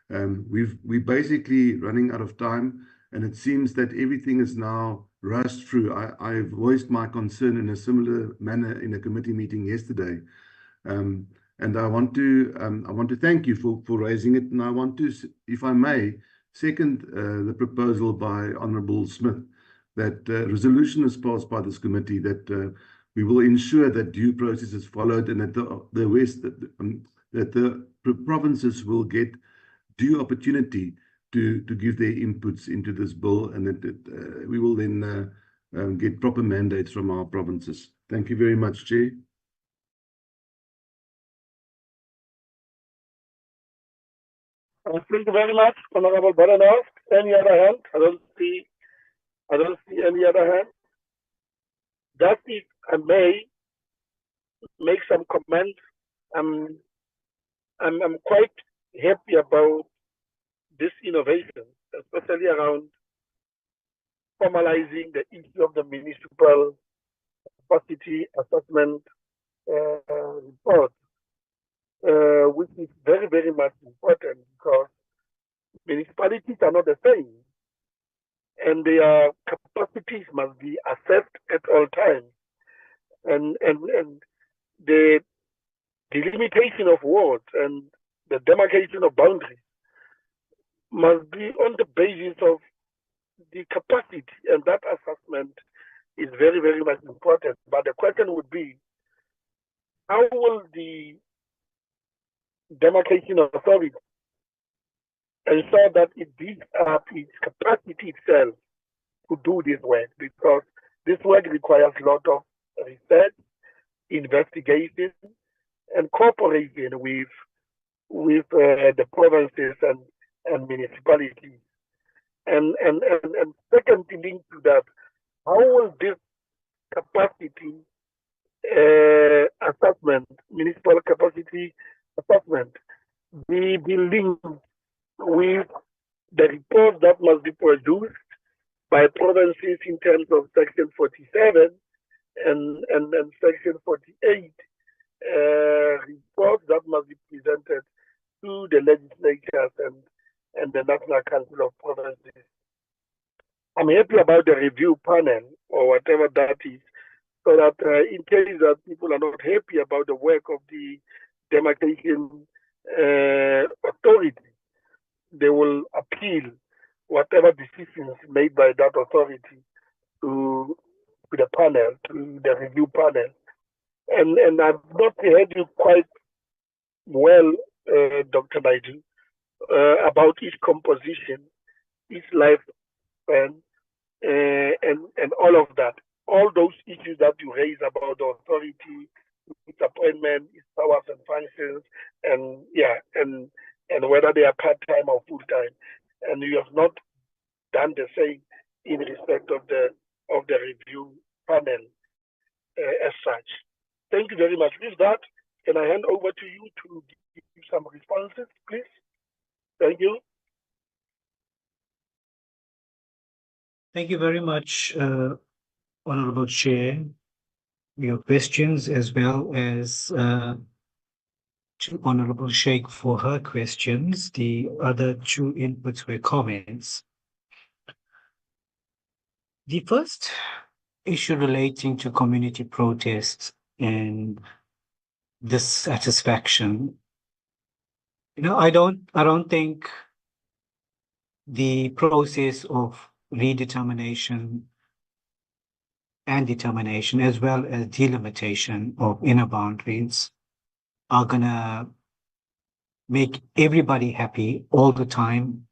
We're basically running out of time, and it seems that everything is now rushed through. I voiced my concern in a similar manner in a committee meeting yesterday. And I want to thank you for raising it, and I want to, if I may, second the proposal by Honourable Smith that resolution is passed by this committee that we will ensure that due process is followed, and that the provinces will get due opportunity to give their inputs into this bill, and that we will then get proper mandates from our provinces. Thank you very much, Chair. Thank you very much, Honorable Baranas. Any other hand? I don't see any other hand. Just if I may make some comments, I'm quite happy about this innovation, especially around formalizing the issue of the municipal capacity assessment report, which is very, very much important because municipalities are not the same, and their capacities must be assessed at all times, and the delimitation of wards and the demarcation of boundaries must be on the basis of the capacity, and that assessment is very, very much important. But the question would be, how will the demarcation authority ensure that it builds up its capacity itself to do this work? Because this work requires a lot of research, investigation, and cooperation with the provinces and municipalities. And secondly, linked to that, how will this capacity assessment, municipal capacity assessment, be linked with the report that must be produced by provinces in terms of Section 47 and Section 48 reports that must be presented to the legislatures and the National Council of Provinces. I'm happy about the review panel or whatever that is, so that in case that people are not happy about the work of the demarcation authority, they will appeal whatever decisions made by that authority to the panel, to the review panel. And I've not heard you quite well, Dr. Naidu, about each composition, each lifespan, and all of that. All those issues that you raise about the authority, its appointment, its powers and functions, and whether they are part-time or full-time. And you have not done the same in respect of the review panel as such. Thank you very much. With that, can I hand over to you to give some responses, please? Thank you. Thank you very much, Honorable Chair, your questions, as well as to Honorable Sheikh for her questions. The other two inputs were comments. The first issue relating to community protests and dissatisfaction. I don't think the process of redetermination and determination, as well as delimitation of inner boundaries, are gonna make everybody happy all the time.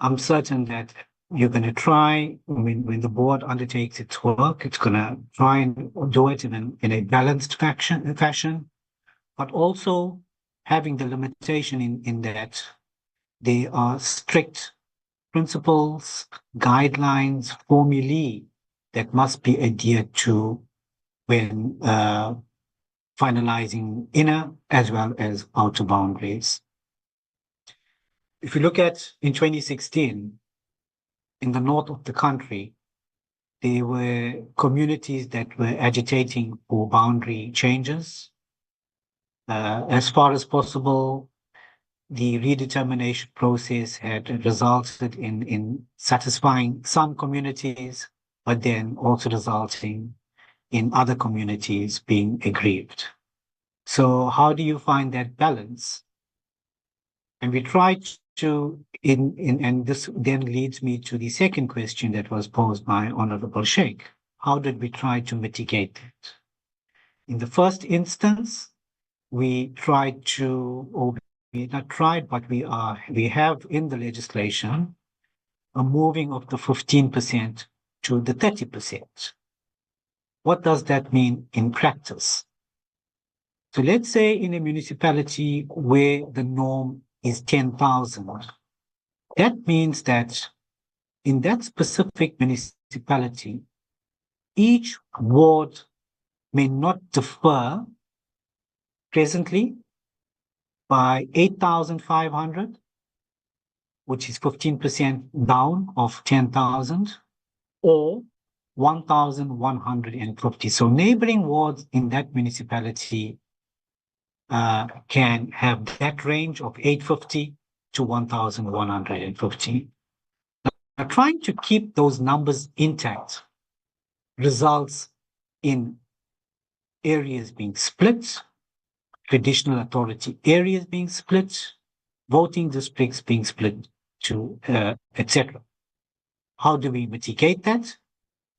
I'm certain that you're gonna try, when the board undertakes its work, it's gonna try and do it in a balanced fashion, but also having the limitation in that there are strict principles, guidelines, formulae that must be adhered to when finalizing inner as well as outer boundaries. If you look at in 2016, in the north of the country, there were communities that were agitating for boundary changes. As far as possible, the redetermination process had resulted in satisfying some communities, but then also resulting in other communities being aggrieved. So how do you find that balance? And we tried to, and this then leads me to the second question that was posed by Honorable Sheikh. How did we try to mitigate it? In the first instance, we tried to, or we not tried, but we have in the legislation a moving of the 15% to the 30%. What does that mean in practice? So let's say in a municipality where the norm is 10,000, that means that in that specific municipality, each ward may not differ presently by 8,500, which is 15% down of 10,000, or 1,150. So neighboring wards in that municipality can have that range of 850 to 1,150. Now, trying to keep those numbers intact results in areas being split, traditional authority areas being split, voting districts being split to etc. How do we mitigate that?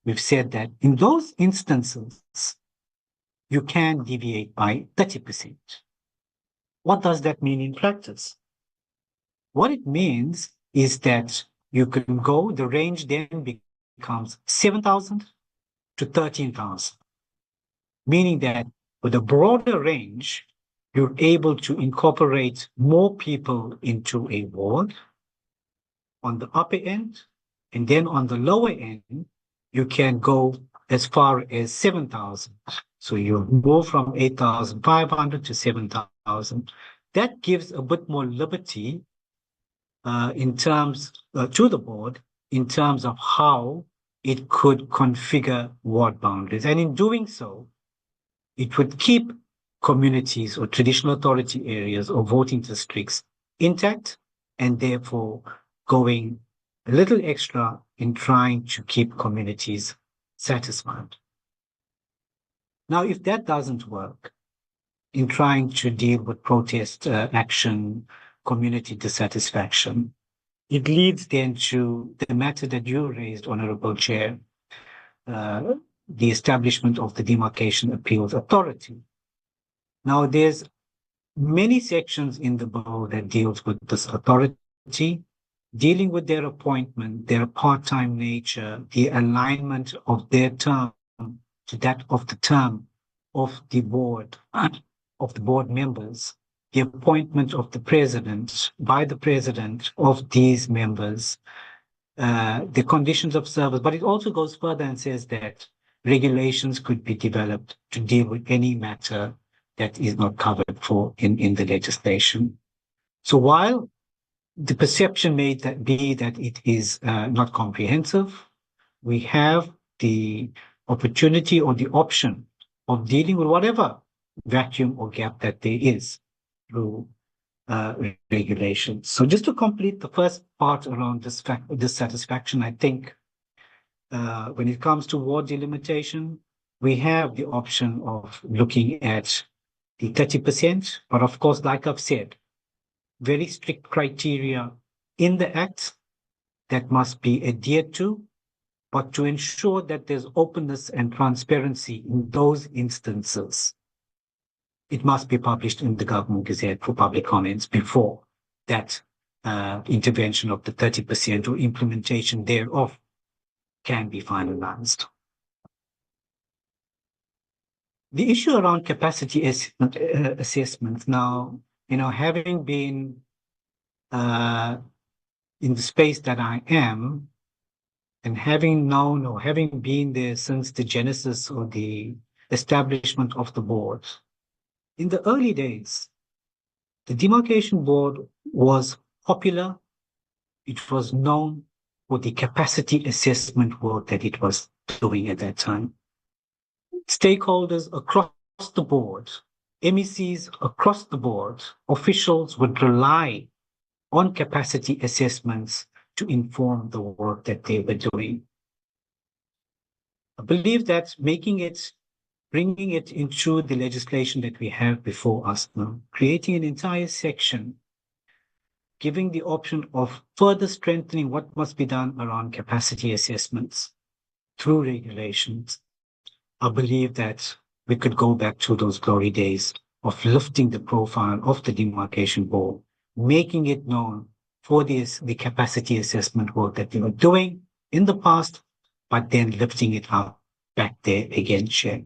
We've said that in those instances, you can deviate by 30%. What does that mean in practice? What it means is that you can go, the range then becomes 7,000 to 13,000, meaning that with a broader range, you're able to incorporate more people into a ward on the upper end, and then on the lower end, you can go as far as 7,000. So you move from 8,500 to 7,000. That gives a bit more liberty in terms to the board in terms of how it could configure ward boundaries. And in doing so, it would keep communities or traditional authority areas or voting districts intact and therefore going a little extra in trying to keep communities satisfied. Now, if that doesn't work in trying to deal with protest action, community dissatisfaction, it leads then to the matter that you raised, Honorable Chair, the establishment of the Demarcation Appeals Authority. Now, there's many sections in the bill that deals with this authority, dealing with their appointment, their part-time nature, the alignment of their term to that of the term of the board members, the appointment of the president by the president of these members, the conditions of service. But it also goes further and says that regulations could be developed to deal with any matter that is not covered for in the legislation. So while the perception may be that it is not comprehensive, we have the opportunity or the option of dealing with whatever vacuum or gap that there is through regulations. So just to complete the first part around dissatisfaction, I think when it comes to ward delimitation, we have the option of looking at the 30%, but of course, like I've said, very strict criteria in the Act that must be adhered to, but to ensure that there's openness and transparency in those instances, it must be published in the Government Gazette for public comments before that intervention of the 30% or implementation thereof can be finalized. The issue around capacity assessment now, having been in the space that I am, and having known or having been there since the genesis or the establishment of the board, in the early days, the Demarcation Board was popular. It was known for the capacity assessment work that it was doing at that time. Stakeholders across the board, MECs across the board, officials would rely on capacity assessments to inform the work that they were doing. I believe that bringing it into the legislation that we have before us now, creating an entire section, giving the option of further strengthening what must be done around capacity assessments through regulations, I believe that we could go back to those glory days of lifting the profile of the Demarcation Board, making it known for the capacity assessment work that they were doing in the past, but then lifting it up back there again, Chair.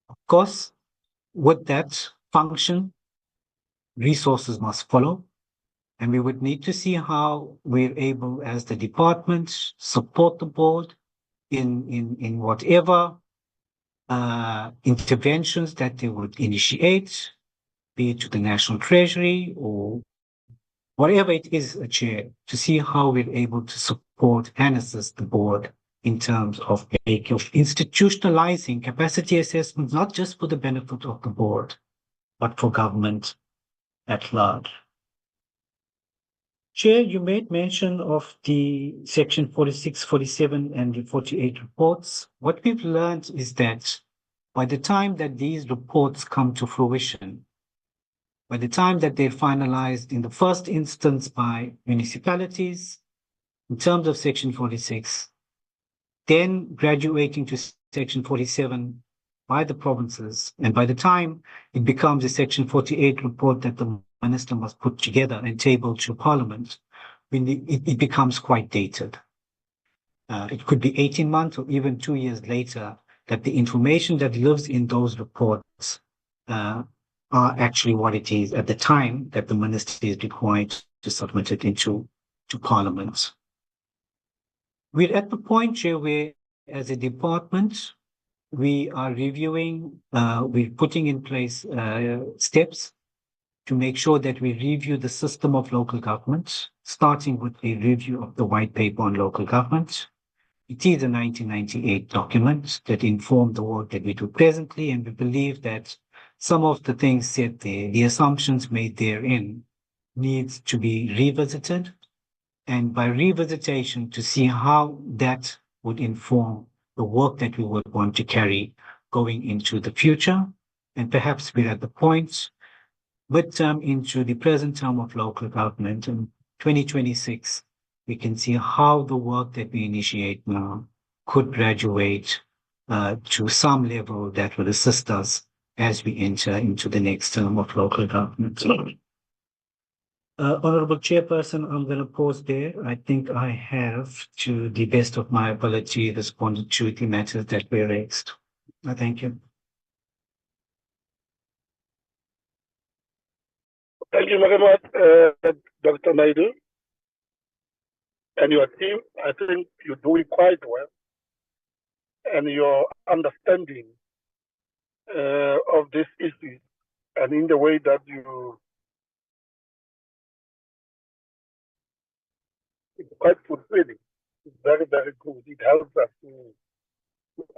Of course, with that function, resources must follow, and we would need to see how we're able, as the department, support the board in whatever interventions that they would initiate, be it to the National Treasury or whatever it is, Chair, to see how we're able to support and assist the board in terms of institutionalizing capacity assessments, not just for the benefit of the board, but for government at large. Chair, you made mention of the section 46, 47, and the 48 reports. What we've learned is that by the time that these reports come to fruition, by the time that they're finalized in the first instance by municipalities, in terms of section 46, then graduating to section 47 by the provinces, and by the time it becomes a section 48 report that the minister must put together and table to Parliament, it becomes quite dated. It could be 18 months or even 2 years later that the information that lives in those reports are actually what it is at the time that the minister is required to submit it to Parliament. We're at the point, Chair, where as a department, we are reviewing, we're putting in place steps to make sure that we review the system of local government, starting with a review of the white paper on local government. It is a 1998 document that informed the work that we do presently, and we believe that some of the things said there, the assumptions made therein, needs to be revisited, and by revisitation to see how that would inform the work that we would want to carry going into the future. And perhaps we're at the point midterm into the present term of local government in 2026, we can see how the work that we initiate now could graduate to some level that will assist us as we enter into the next term of local government. Honorable Chairperson, I'm going to pause there. I think I have, to the best of my ability, responded to the matters that were raised. Thank you. Thank you very much, Dr. Naidu, and your team. I think you're doing quite well, and your understanding of this issue, and in the way that you, it's quite fulfilling. It's very, very good. It helps us to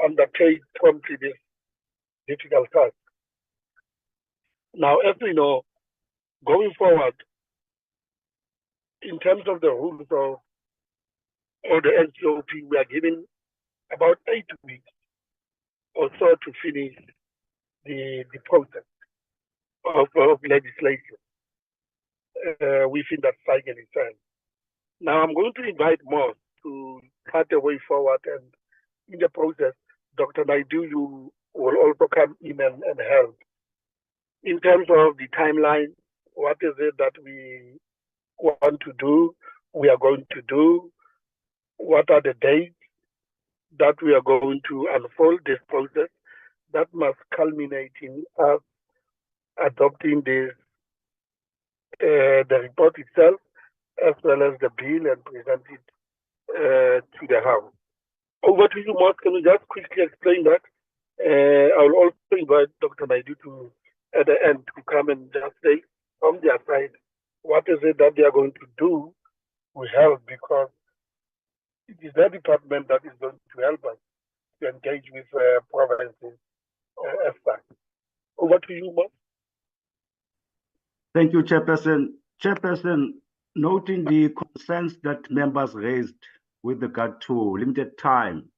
undertake promptly this difficult task. Now, as we know, going forward, in terms of the rules of or the NCOP, we are given about 8 weeks or so to finish the process of legislation within that cycle itself. Now I'm going to invite more to cut the way forward, and in the process, Dr. Naidu, you will also come in and help. In terms of the timeline, what is it that we want to do, we are going to do, what are the dates that we are going to unfold this process that must culminate in us adopting this, the report itself, as well as the bill, and present it to the House. Over to you, Mark. Can you just quickly explain that? I will also invite Dr. Naidu to, at the end, to come and just say from their side, what is it that they are going to do to help, because it is their department that is going to help us to engage with provinces as such. Over to you, Mark. Thank you, Chairperson. Chairperson, noting the concerns that members raised with regard to limited time,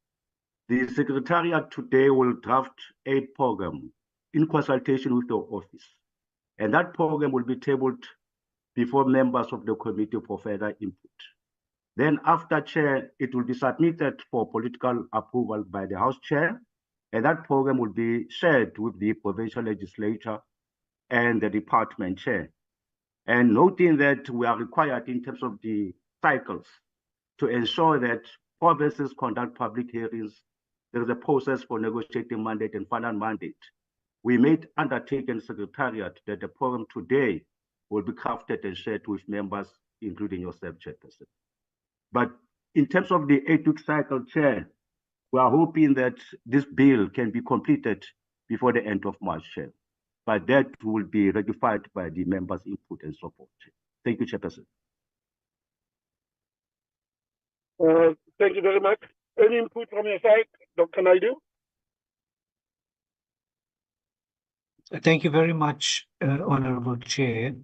the Secretariat today will draft a program in consultation with the office, and that program will be tabled before members of the committee for further input. Then after Chair, it will be submitted for political approval by the House Chair, and that program will be shared with the provincial legislature and the department chair. And noting that we are required in terms of the cycles to ensure that provinces conduct public hearings, there is a process for negotiating mandate and final mandate. We made undertaken Secretariat that the program today will be crafted and shared with members, including yourself, Chairperson. But in terms of the 8-week cycle, Chair, we are hoping that this bill can be completed before the end of March, Chair. But that will be ratified by the members' input and support. Thank you, Chairperson. Thank you very much. Any input from your side, Dr. Naidu? Thank you very much, Honorable Chair.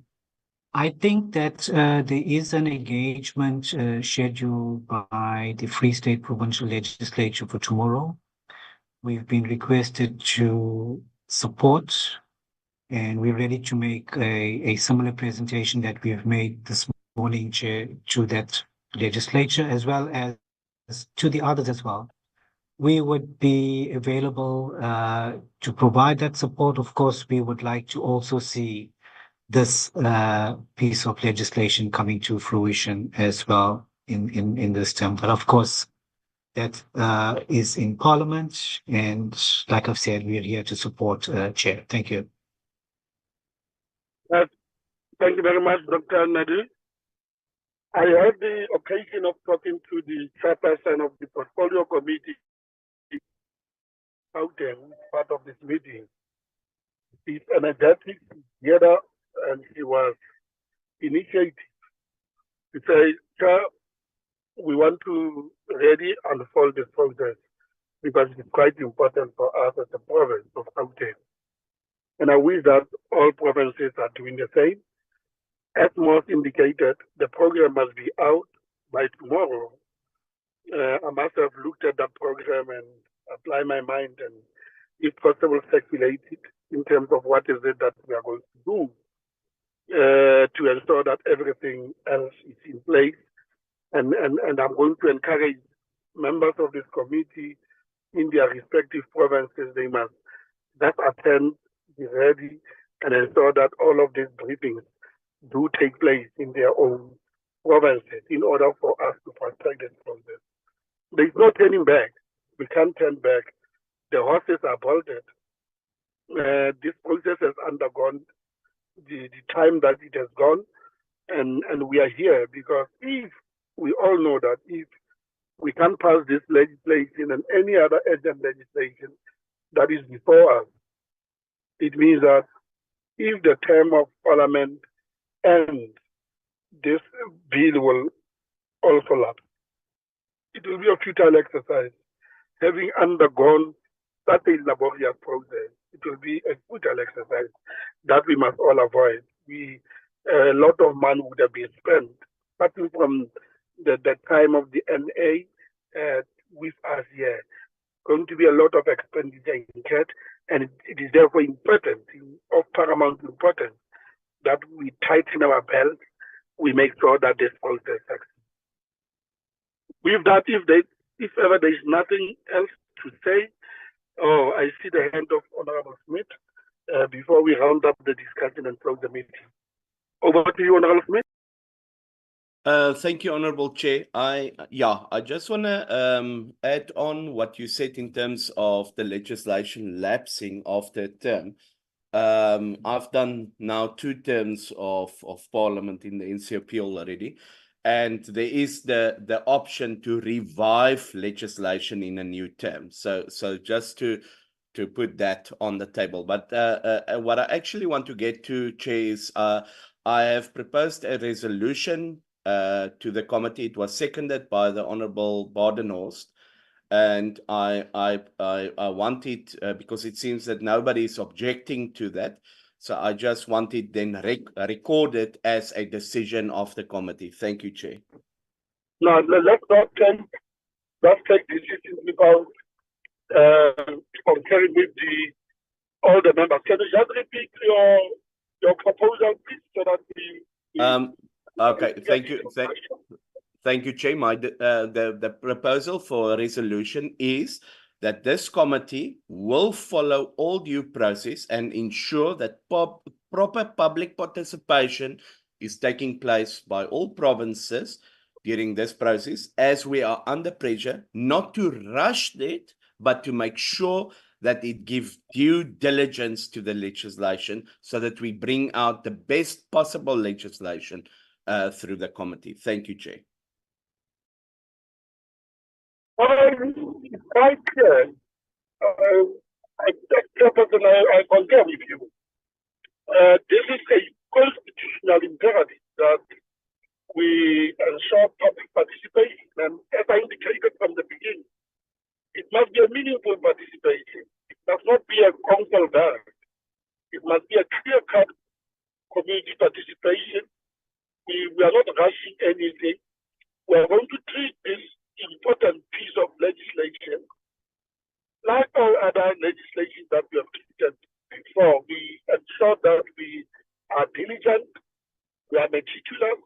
I think that there is an engagement scheduled by the Free State Provincial Legislature for tomorrow. We've been requested to support, and we're ready to make a similar presentation that we have made this morning, Chair, to that legislature, as well as to the others as well. We would be available to provide that support. Of course, we would like to also see this piece of legislation coming to fruition as well in this term. But of course, that is in Parliament, and like I've said, we're here to support, Chair. Thank you. Thank you very much, Dr. Naidu. I had the occasion of talking to the chairperson of the Portfolio Committee out there, who's part of this meeting. He's energetic, together and he was initiated to say, "Sir, we want to really unfold this process because it's quite important for us as a province of Gauteng. And I wish that all provinces are doing the same. As most indicated, the program must be out by tomorrow. I must have looked at that program and apply my mind and, if possible, circulate it in terms of what is it that we are going to do to ensure that everything else is in place. And I'm going to encourage members of this committee in their respective provinces, they must just attend, be ready, and ensure that all of these briefings do take place in their own provinces in order for us to fast-track this process. There's no turning back. We can't turn back. The horses are bolted. This process has undergone the time that it has gone, and we are here because if we all know that if we can't pass this legislation and any other urgent legislation that is before us, it means that if the term of parliament ends, this bill will also lapse. It will be a futile exercise. Having undergone such a laborious process, it will be a futile exercise that we must all avoid. A lot of money would have been spent, starting from the time of the NA with us here. Going to be a lot of expenditure incurred, and it is therefore important, of paramount importance, that we tighten our belts, we make sure that this process succeeds. With that, if ever there is nothing else to say, I see the hand of Honorable Smith before we round up the discussion and close the meeting. Over to you, Honorable Smith. Thank you, Honorable Chair. I just want to add on what you said in terms of the legislation lapsing after a term. I've done now 2 terms of Parliament in the NCOP already, and there is the option to revive legislation in a new term. So just to put that on the table. But what I actually want to get to, Chair, is I have proposed a resolution to the committee. It was seconded by the Honourable Badenhorst, and I wanted, because it seems that nobody is objecting to that, so I just wanted then recorded as a decision of the committee. Thank you, Chair. No, let's not take decisions without comparing with all the members. Can you just repeat your proposal, please, so that we okay, thank you. Thank you, Chair. The proposal for a resolution is that this committee will follow all due process and ensure that proper public participation is taking place by all provinces during this process, as we are under pressure not to rush it, but to make sure that it gives due diligence to the legislation so that we bring out the best possible legislation through the committee. Thank you, Chair. It's quite clear. I concur with you. This is a constitutional imperative that we ensure public participation. And as I indicated from the beginning, it must be a meaningful participation. It must not be a council bag. It must be a clear-cut community participation. We are not rushing anything. We are going to treat this important piece of legislation like all other legislation that we have treated before. We ensure that we are diligent, we are meticulous,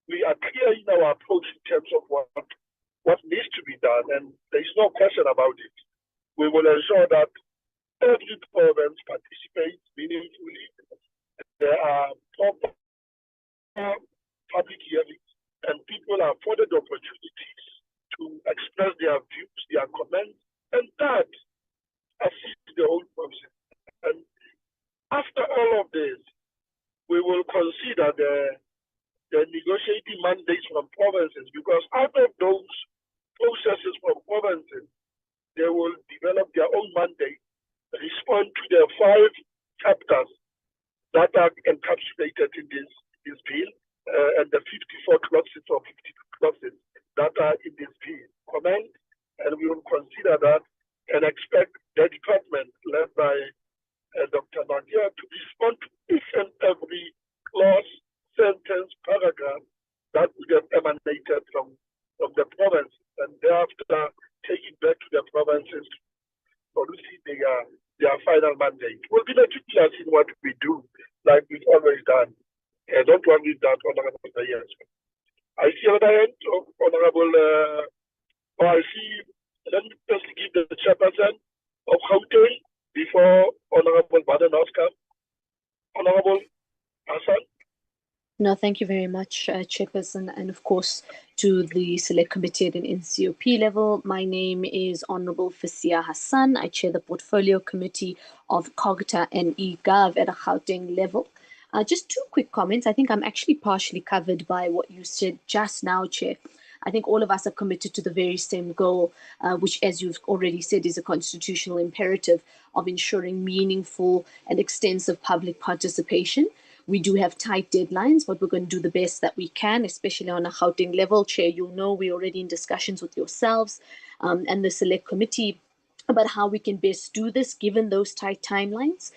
we are clear in our approach in terms of what needs to be done, and there is no question about it. We will ensure that every province participates meaningfully. There are proper public hearings, and people are afforded opportunities to express their views, their comments, and that assists the whole process. And after all of this, we will consider the negotiating mandates from provinces, because out of those processes from provinces, they will develop their own mandate, respond to the 5 chapters that are encapsulated in this bill, and the 54 clauses or 52 clauses that are in this bill. Comment, and we will consider that and expect the department led by Dr. Nadia to respond to each and every clause, sentence, paragraph that would have emanated from the province, and thereafter take it back to the provinces for see their final mandate. We'll be meticulous in what we do, like we've always done. Don't worry with that, Honorable Yes. I see another hand of Honorable, I see, let me just give the chairperson of Gauteng before Honorable Baden Oscar. Honorable Hassan. No, thank you very much, Chairperson, and of course to the Select Committee at an NCOP level. My name is Honorable Fisia Hassan. I chair the Portfolio Committee of COGTA and eGov at a Gauteng level. Just two quick comments. I think I'm actually partially covered by what you said just now, Chair. I think all of us are committed to the very same goal, which, as you've already said, is a constitutional imperative of ensuring meaningful and extensive public participation. We do have tight deadlines, but we're going to do the best that we can, especially on a Gauteng level. Chair, you'll know we're already in discussions with yourselves and the Select Committee about how we can best do this given those tight timelines.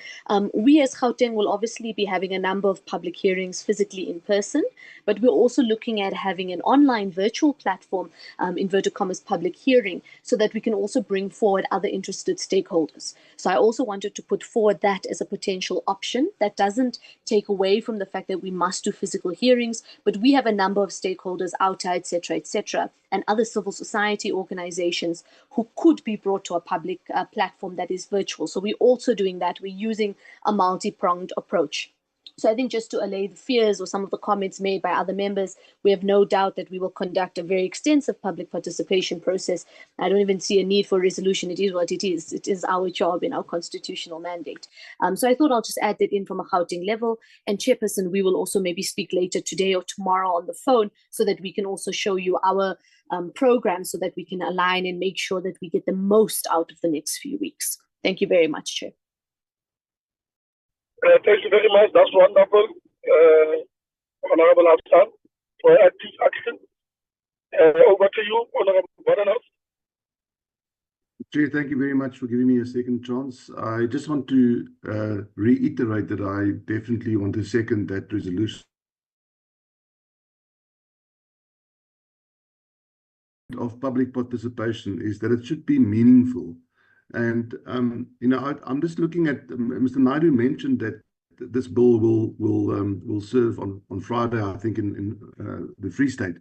We as Gauteng will obviously be having a number of public hearings physically in person, but we're also looking at having an online virtual platform, inverted commas, public hearing, so that we can also bring forward other interested stakeholders. So I also wanted to put forward that as a potential option. That doesn't take away from the fact that we must do physical hearings, but we have a number of stakeholders, OUTA, etc., and other civil society organizations who could be brought to a public platform that is virtual. So we're also doing that. We're using a multi-pronged approach. So I think just to allay the fears or some of the comments made by other members, we have no doubt that we will conduct a very extensive public participation process. I don't even see a need for a resolution. It is what it is. It is our job in our constitutional mandate. So I thought I'll just add that in from a Gauteng level. And Chairperson, we will also maybe speak later today or tomorrow on the phone so that we can also show you our program so that we can align and make sure that we get the most out of the next few weeks. Thank you very much, Chair. Thank you very much. That's wonderful, Honorable Hassan, for active action. Over to you, Honorable Badenhoff. Chair, thank you very much for giving me a second chance. I just want to reiterate that I definitely want to second that resolution of public participation is that it should be meaningful. And I'm just looking at Mr. Naidu mentioned that this bill will serve on Friday, I think, in the Free State.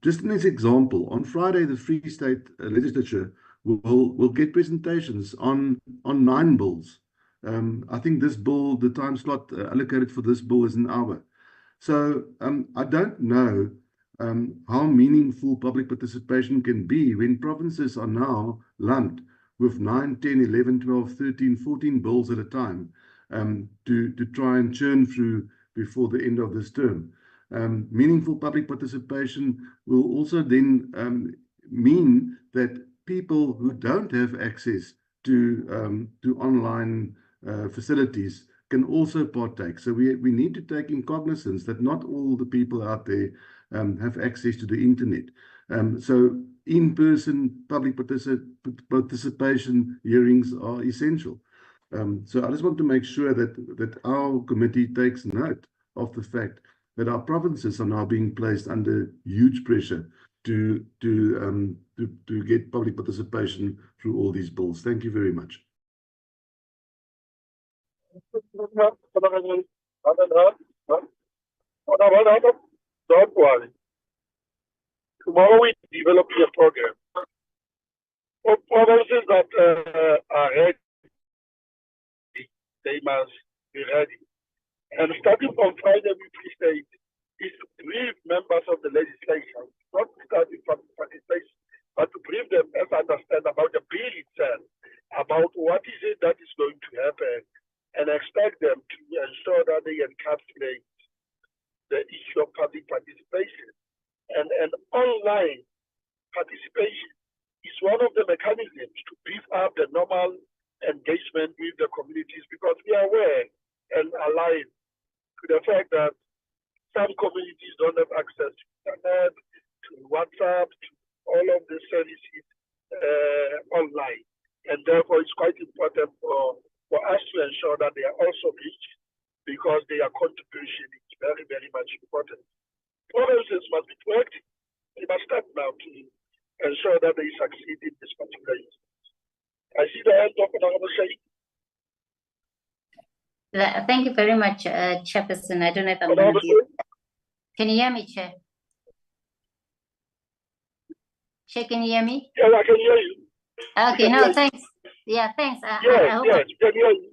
Just in this example, on Friday, the Free State legislature will get presentations on 9 bills. I think this bill, the time slot allocated for this bill is an hour. So I don't know how meaningful public participation can be when provinces are now lumped with 9, 10, 11, 12, 13, 14 bills at a time to try and churn through before the end of this term. Meaningful public participation will also then mean that people who don't have access to online facilities can also partake. So we need to take in cognizance that not all the people out there have access to the internet. So in-person public participation hearings are essential. So I just want to make sure that our committee takes note of the fact that our provinces are now being placed under huge pressure to get public participation through all these bills. Thank you very much. Don't worry. Tomorrow we develop a program for provinces that are ready. They must be ready. And starting from Friday, we Free State is to brief members of the legislature, not to start with participation, but to brief them and understand about the bill itself, about what is it that is going to happen, and expect them to ensure that they encapsulate the issue of public participation. And online participation is one of the mechanisms to beef up the normal engagement with the communities, because we are aware and alive to the fact that some communities don't have access to internet, to WhatsApp, to all of the services online. And therefore, it's quite important for us to ensure that they are also reached, because their contribution is very, very much important. Provinces must be worked. They must start now to ensure that they succeed in this particular instance. I see the hand of Honorable Sheikh. Thank you very much, Chairperson. I don't know if I'm going to be... Can you hear me, Chair? Chair, can you hear me? Yeah, I can hear you. Okay, no, thanks. Yeah, thanks. Yes, yes, can hear you.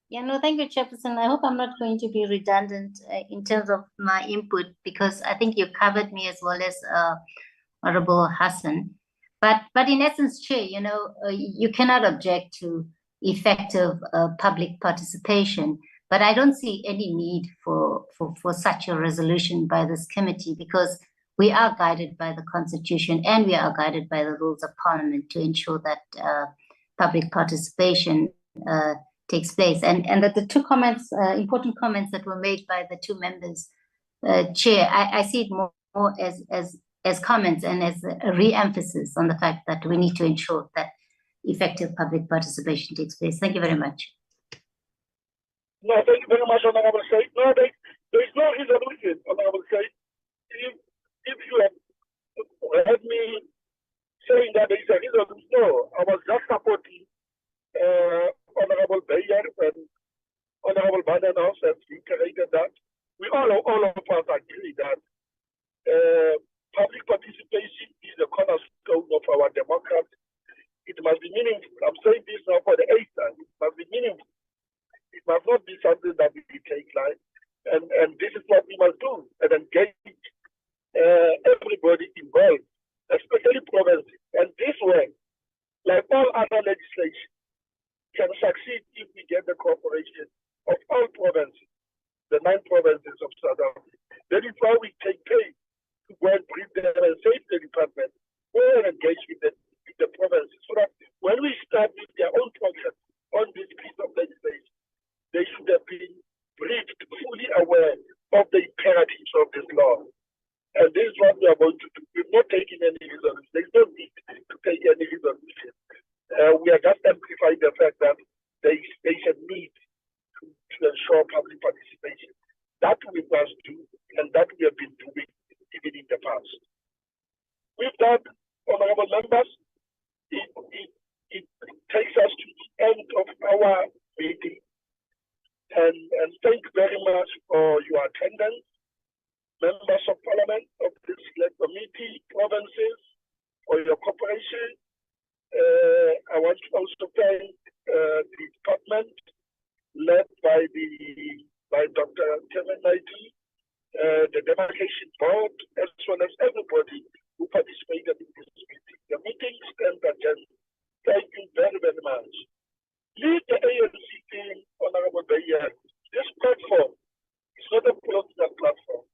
Yeah, no, thank you, Chairperson. I hope I'm not going to be redundant in terms of my input, because I think you covered me as well as Honorable Hassan. But in essence, Chair, you know, you cannot object to effective public participation, but I don't see any need for such a resolution by this committee, because we are guided by the Constitution and we are guided by the rules of Parliament to ensure that public participation takes place. And that the two comments, important comments that were made by the two members, Chair, I see it more as comments and as a re-emphasis on the fact that we need to ensure that effective public participation takes place. Thank you very much. No, thank you very much, Honorable Sheikh. No, there is no resolution, Honorable Sheikh. If you have heard me saying that there is a resolution, no, I was just supporting Honorable Bayer and Honorable Badenhouse has reiterated that. We all of us agree that public participation is the cornerstone of our democracy. It must be meaningful. I'm saying this now for the 8th time. It must be meaningful. It must not be something that we take light. And this is what we must do, and engage everybody involved, especially provinces. And this way, like all other legislation, can succeed if we get the cooperation of all provinces, the 9 provinces of South Africa. That is why we take pain to go and bring them and say to the department, go and engage with the provinces, so that when we start with their own progress on this piece of legislation, they should have been briefed, fully aware of the imperatives of this law. And this is what we are going to do. We're not taking any resolution. There's no need to take any resolution. We are just amplifying the fact that there is a need to ensure public participation. That we must do, and that we have been doing even in the past. With that, honorable members, it takes us to the end of our meeting. And thank you very much for your attendance, members of Parliament of this select committee, provinces, for your cooperation. I want to also thank the department led by Dr. Kevin Naidi, the Demarcation Board, as well as everybody who participated in this meeting. The meeting stands adjourned. Thank you very, very much. Lead the ANC team, Honorable Bayer. This platform is not a political platform.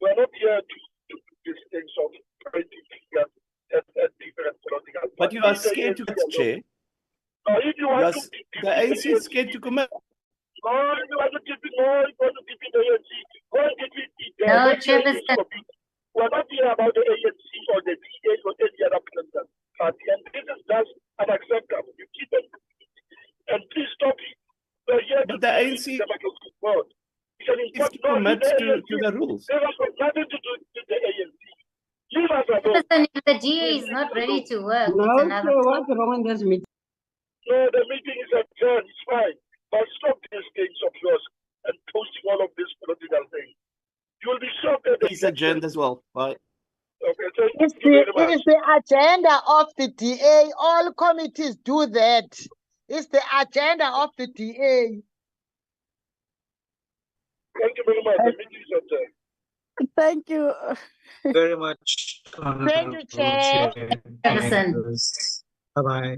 We are not here to do these things of pointing fingers at different political parties. But you are scared to commit, Chair. If you want to the ANC is scared to commit. No, you want to keep it, no, you want to keep it the ANC. Go and keep it. No, Chairperson. We're not here about the ANC or the DA or any other political party. And this is just unacceptable. You keep it. And please stop it. We're here but the ANC is to commit to the rules. There has got nothing to do with the ANC. Leave us alone. Chairperson, if the DA is not ready to work, No, it's another what's wrong in this meeting? No, the meeting is adjourned. It's fine. But stop these things of yours and posting all of this political thing. You will be shocked at Please adjourn as well. Bye. Okay, thank It's you very much. it's the agenda of the DA. All committees do that. It's the agenda of the DA. Thank you very much. The meeting is adjourned. Thank you. Very much. Thank you, Chair. Chairperson. Bye-bye.